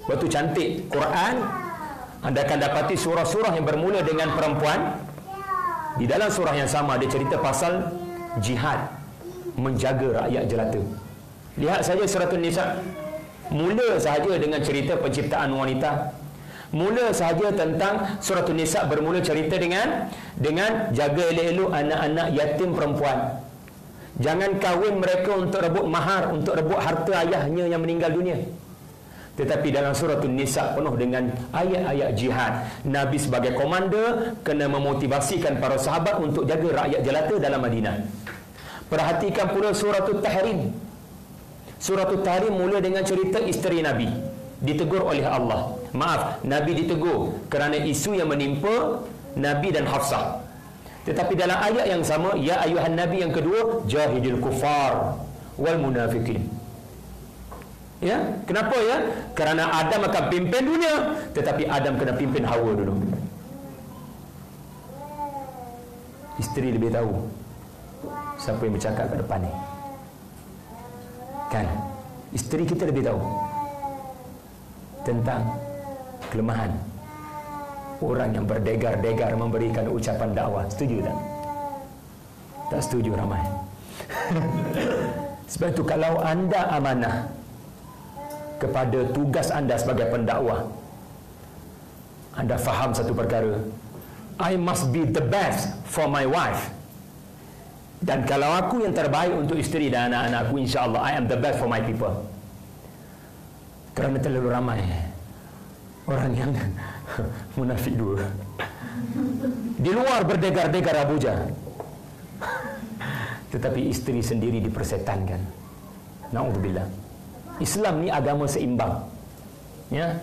Waktu cantik Quran, anda akan dapati surah-surah yang bermula dengan perempuan. Di dalam surah yang sama dia cerita pasal jihad, menjaga rakyat jelata. Lihat saja Suratul Nisa, mula sahaja dengan cerita penciptaan wanita. Mula sahaja tentang Suratul Nisa bermula cerita dengan jaga elok-elok anak-anak yatim perempuan. Jangan kahwin mereka untuk rebut mahar, untuk rebut harta ayahnya yang meninggal dunia. Tetapi dalam Suratul Nisa penuh dengan ayat-ayat jihad. Nabi sebagai komander kena memotivasikan para sahabat untuk jaga rakyat jelata dalam Madinah. Perhatikan pula Suratul Tahrim. Suratul Tahrim mula dengan cerita isteri Nabi ditegur oleh Allah. Maaf, Nabi ditegur kerana isu yang menimpa Nabi dan Hafsah. Tetapi dalam ayat yang sama, ya ayuhan Nabi yang kedua, jahidil kufar wal munafikin. Ya, kenapa ya? Kerana Adam akan pimpin dunia, tetapi Adam kena pimpin Hawa dulu. Isteri lebih tahu siapa yang bercakap kat depan ni. Kan? Isteri kita lebih tahu tentang kelemahan orang yang berdegar-degar memberikan ucapan dakwah. Setuju tak? Tak setuju ramai. Sebab itu kalau anda amanah kepada tugas anda sebagai pendakwah, anda faham satu perkara, I must be the best for my wife. Dan kalau aku yang terbaik untuk isteri dan anak-anakku, insya-Allah I am the best for my people. Kerana terlalu ramai orang yang munafik dua. Di luar berdegar-degar Abuja, tetapi isteri sendiri dipersetankan. Na'udzubillah. Islam ni agama seimbang. Ya,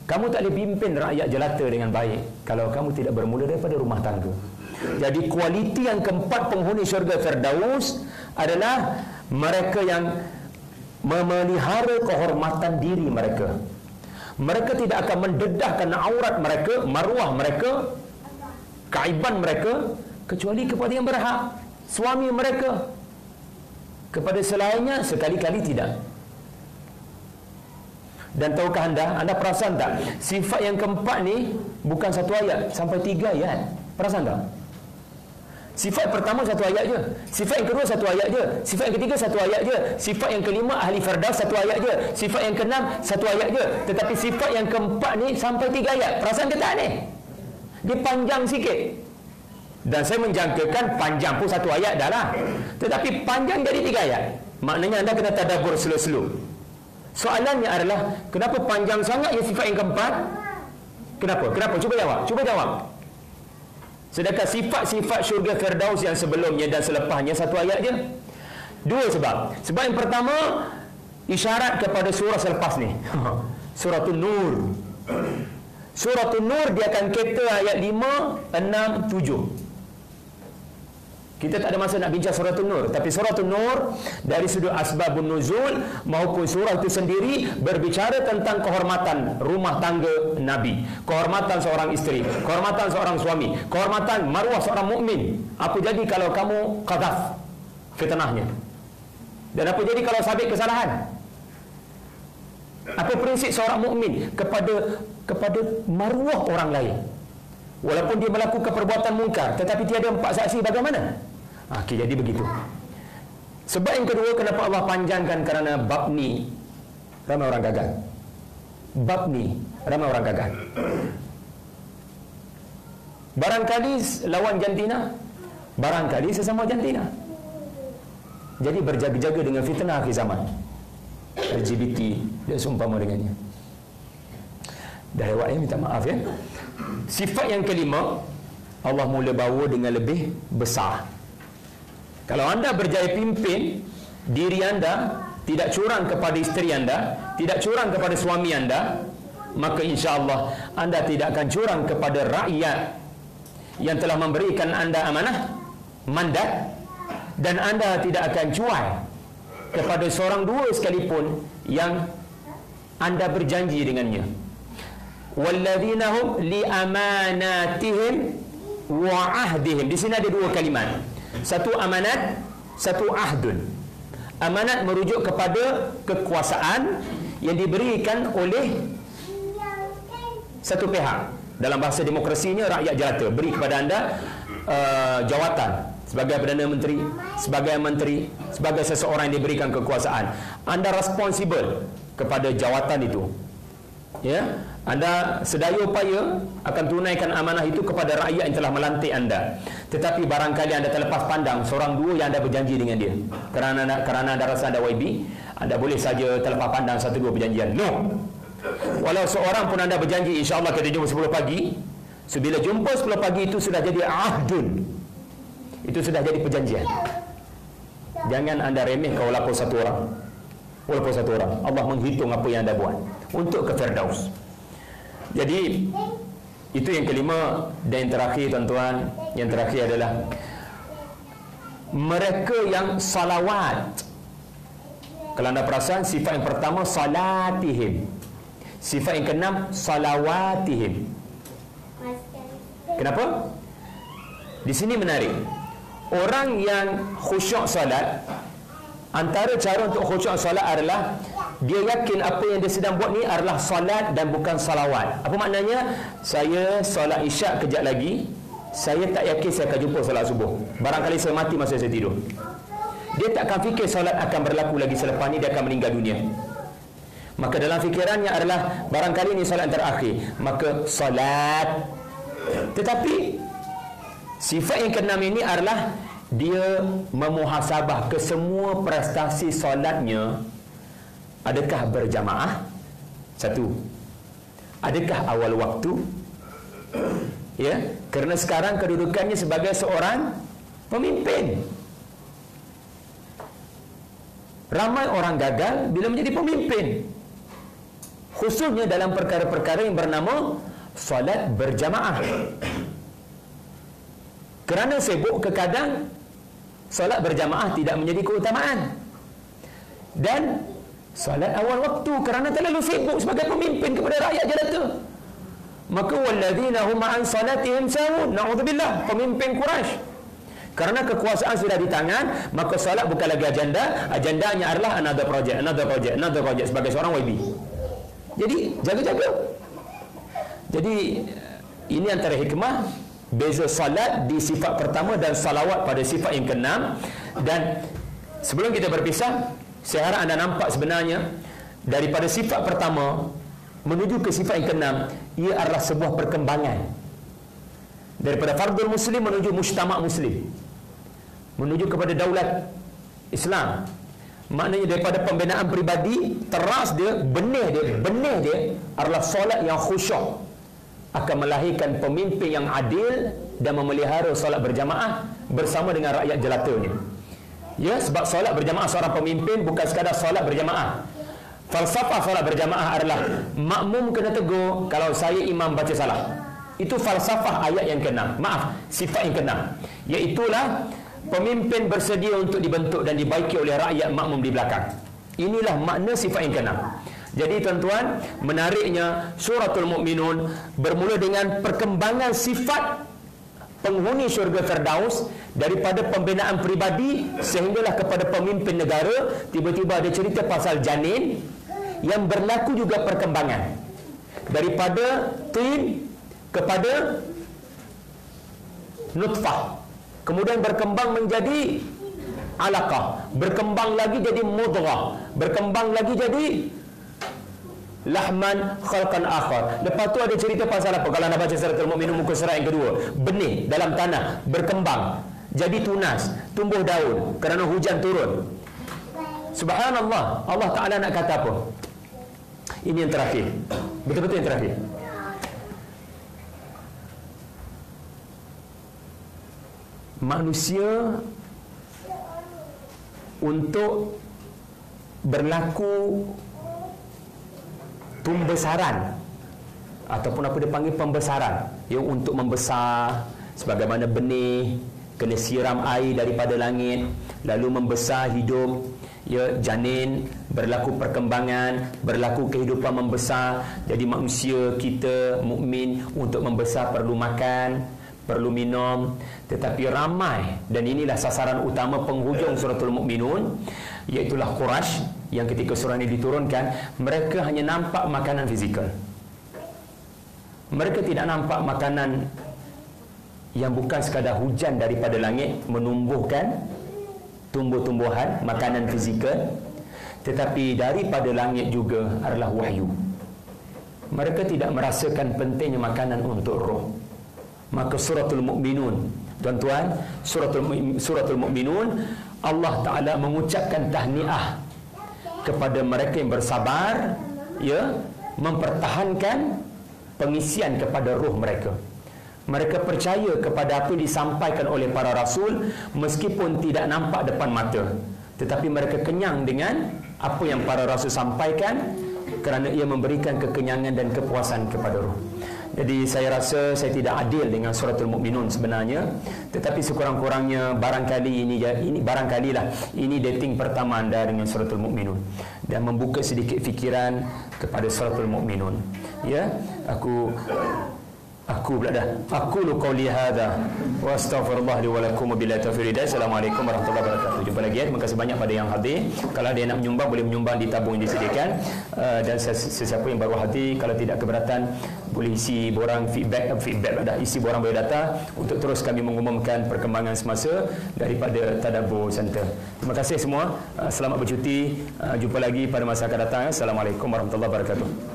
kamu tak boleh pimpin rakyat jelata dengan baik kalau kamu tidak bermula daripada rumah tangga. Jadi kualiti yang keempat penghuni syurga Firdaus adalah mereka yang memelihara kehormatan diri mereka. Mereka tidak akan mendedahkan aurat mereka, maruah mereka, keaiban mereka, kecuali kepada yang berhak, suami mereka. Kepada selainnya sekali-kali tidak. Dan tahukah anda perasan tak, sifat yang keempat ni bukan satu ayat, sampai 3 ayat. Perasan tak? Sifat pertama satu ayat je, sifat yang kedua satu ayat je, sifat yang ketiga satu ayat je, sifat yang kelima ahli Firdaus satu ayat je, sifat yang keenam satu ayat je. Tetapi sifat yang keempat ni sampai 3 ayat. Perasan ke tak ni? Dia panjang sikit. Dan saya menjangkakan panjang pun satu ayat dah lah, tetapi panjang jadi 3 ayat. Maknanya anda kena tadabbur slow-slow. Soalannya adalah, kenapa panjang sangat ya sifat yang keempat? Kenapa? Cuba jawab. Sedangkan sifat-sifat syurga Firdaus yang sebelumnya dan selepasnya satu ayat je. 2 sebab. Sebab yang pertama, isyarat kepada surah selepas ni. Suratul Nur. Suratul Nur dia akan kata ayat 5, 6, 7. Kita tak ada masa nak bincang Suratul Nur, tapi Suratul Nur dari sudut asbabun nuzul maupun surah itu sendiri berbicara tentang kehormatan rumah tangga Nabi, kehormatan seorang isteri, kehormatan seorang suami, kehormatan maruah seorang mukmin. Apa jadi kalau kamu qadhaf fitnahnya? Dan apa jadi kalau sabit kesalahan? Apa prinsip seorang mukmin kepada maruah orang lain? Walaupun dia melakukan perbuatan mungkar, tetapi tiada 4 saksi, bagaimana? Okey, jadi begitu. Sebab yang kedua, kenapa Allah panjangkan? Kerana bab ni ramai orang gagal. Bab ni ramai orang gagal. Barangkali lawan jantina, barangkali sesama jantina. Jadi berjaga-jaga dengan fitnah akhir zaman. LGBT dia seumpama dengannya. Dah lewat minta maaf ya. Sifat yang kelima, Allah mula bawa dengan lebih besar. Kalau anda berjaya pimpin diri anda, tidak curang kepada isteri anda, tidak curang kepada suami anda, maka insya-Allah anda tidak akan curang kepada rakyat yang telah memberikan anda amanah, mandat, dan anda tidak akan cuai kepada seorang dua sekalipun yang anda berjanji dengannya. Walladzina hum li amanatihim wa ahdihim. Di sini ada 2 kalimat. Satu amanat, satu ahdun. Amanat merujuk kepada kekuasaan yang diberikan oleh satu pihak. Dalam bahasa demokrasinya rakyat jelata beri kepada anda jawatan sebagai Perdana Menteri, sebagai menteri, sebagai seseorang yang diberikan kekuasaan. Anda responsibel kepada jawatan itu. Ya, anda sedaya upaya akan tunaikan amanah itu kepada rakyat yang telah melantik anda. Tetapi barangkali anda terlepas pandang seorang dua yang anda berjanji dengan dia. Kerana anda rasa anda YB, anda boleh saja terlepas pandang 1-2 perjanjian. No. Walau seorang pun anda berjanji, insya-Allah kita jumpa 10 pagi. So, bila jumpa 10 pagi itu sudah jadi ahdun. Itu sudah jadi perjanjian. Jangan anda remehkan walaupun satu orang. Walaupun satu orang, Allah menghitung apa yang anda buat untuk ke Firdaus. Jadi itu yang kelima. Dan yang terakhir tuan-tuan, yang terakhir adalah mereka yang salawat. Kalau anda perasan, sifat yang pertama salatihim, sifat yang keenam salawatihim. Kenapa? Di sini menarik. Orang yang khusyuk salat, antara cara untuk khusyuk salat adalah dia yakin apa yang dia sedang buat ni adalah salat dan bukan salawat. Apa maknanya? Saya solat isyak kejap lagi, saya tak yakin saya akan jumpa solat subuh. Barangkali saya mati masa saya tidur. Dia tak akan fikir solat akan berlaku lagi selepas ni, dia akan meninggal dunia. Maka dalam fikirannya adalah barangkali ni solat yang terakhir, maka solat. Tetapi Sifat yang keenam ini adalah dia memuhasabah ke semua prestasi solatnya. Adakah berjamaah? Satu. Adakah awal waktu? Ya, kerana sekarang kedudukannya sebagai seorang pemimpin. Ramai orang gagal bila menjadi pemimpin, khususnya dalam perkara-perkara yang bernama solat berjamaah. Kerana sibuk, kekadang solat berjamaah tidak menjadi keutamaan. Dan solat awal waktu kerana terlalu sibuk sebagai pemimpin kepada rakyat jelata. Maka walladzina hum an salatihim sahun, naudzubillah, pemimpin Quraisy. Kerana kekuasaan sudah di tangan, maka solat bukan lagi agenda. Agendanya adalah another project sebagai seorang YB. Jadi jaga-jaga. Jadi ini antara hikmah beza solat di sifat pertama dan salawat pada sifat yang keenam. Dan sebelum kita berpisah, saya harap anda nampak sebenarnya daripada sifat pertama menuju ke sifat yang keenam, ia adalah sebuah perkembangan daripada fardul muslim menuju mujtama' muslim, menuju kepada daulat Islam. Maknanya daripada pembinaan peribadi, teras dia, benih dia adalah solat yang khusyuk, akan melahirkan pemimpin yang adil dan memelihara solat berjamaah bersama dengan rakyat jelatanya. Ya, sebab solat berjamaah seorang pemimpin bukan sekadar solat berjamaah. Falsafah solat berjamaah adalah makmum kena tegur kalau saya imam baca salah. Itu falsafah ayat yang keenam. Maaf, sifat yang keenam. Iaitulah pemimpin bersedia untuk dibentuk dan dibaiki oleh rakyat makmum di belakang. Inilah makna sifat yang keenam. Jadi tuan-tuan, menariknya Suratul Mukminun bermula dengan perkembangan sifat penghuni syurga Firdaus daripada pembinaan peribadi sehinggalah kepada pemimpin negara. Tiba-tiba ada cerita pasal janin yang berlaku juga perkembangan daripada tin kepada nutfah, kemudian berkembang menjadi alaqah, berkembang lagi jadi mudghah, berkembang lagi jadi lahman khalqan akhar. Lepas tu ada cerita pasal apa? Kalau anda baca Suratul Mukminun muka surat yang kedua, benih dalam tanah berkembang jadi tunas, tumbuh daun kerana hujan turun. Subhanallah, Allah Ta'ala nak kata apa? Ini yang terakhir, betul-betul yang terakhir. Manusia untuk berlaku pembesaran ataupun apa dia panggil pembesaran, yang untuk membesar sebagaimana benih kena siram air daripada langit lalu membesar hidup, ya, janin berlaku perkembangan, berlaku kehidupan membesar. Jadi manusia kita mukmin untuk membesar perlu makan, perlu minum. Tetapi ramai, dan inilah sasaran utama penghujung Suratul Mukminun, iaitulah Quraisy, yang ketika surah ini diturunkan, mereka hanya nampak makanan fizikal. Mereka tidak nampak makanan yang bukan sekadar hujan daripada langit menumbuhkan tumbuh-tumbuhan, makanan fizikal, tetapi daripada langit juga adalah wahyu. Mereka tidak merasakan pentingnya makanan untuk roh. Maka Suratul Mukminun, tuan-tuan, Suratul Mukminun, Allah Ta'ala mengucapkan tahniah kepada mereka yang bersabar, ya, mempertahankan pengisian kepada ruh mereka. Mereka percaya kepada apa yang disampaikan oleh para rasul meskipun tidak nampak depan mata, tetapi mereka kenyang dengan apa yang para rasul sampaikan kerana ia memberikan kekenyangan dan kepuasan kepada ruh. Jadi saya rasa saya tidak adil dengan Suratul Mukminun sebenarnya, tetapi sekurang-kurangnya barangkali ini dating pertama anda dengan Suratul Mukminun dan membuka sedikit fikiran kepada Suratul Mukminun. Ya, aku qauli hadza wa astaghfirullah li wa lakum billahi taufiq. Assalamualaikum warahmatullahi wabarakatuh. Jumpa lagi. Terima kasih banyak pada yang hadir. Kalau ada yang nak menyumbang boleh menyumbang di tabung yang disediakan, dan sesiapa yang baru hadir kalau tidak keberatan boleh isi borang feedback isi borang biodata untuk terus kami mengumumkan perkembangan semasa daripada Tadabbur Center. Terima kasih semua. Selamat bercuti. Jumpa lagi pada masa akan datang. Assalamualaikum warahmatullahi wabarakatuh.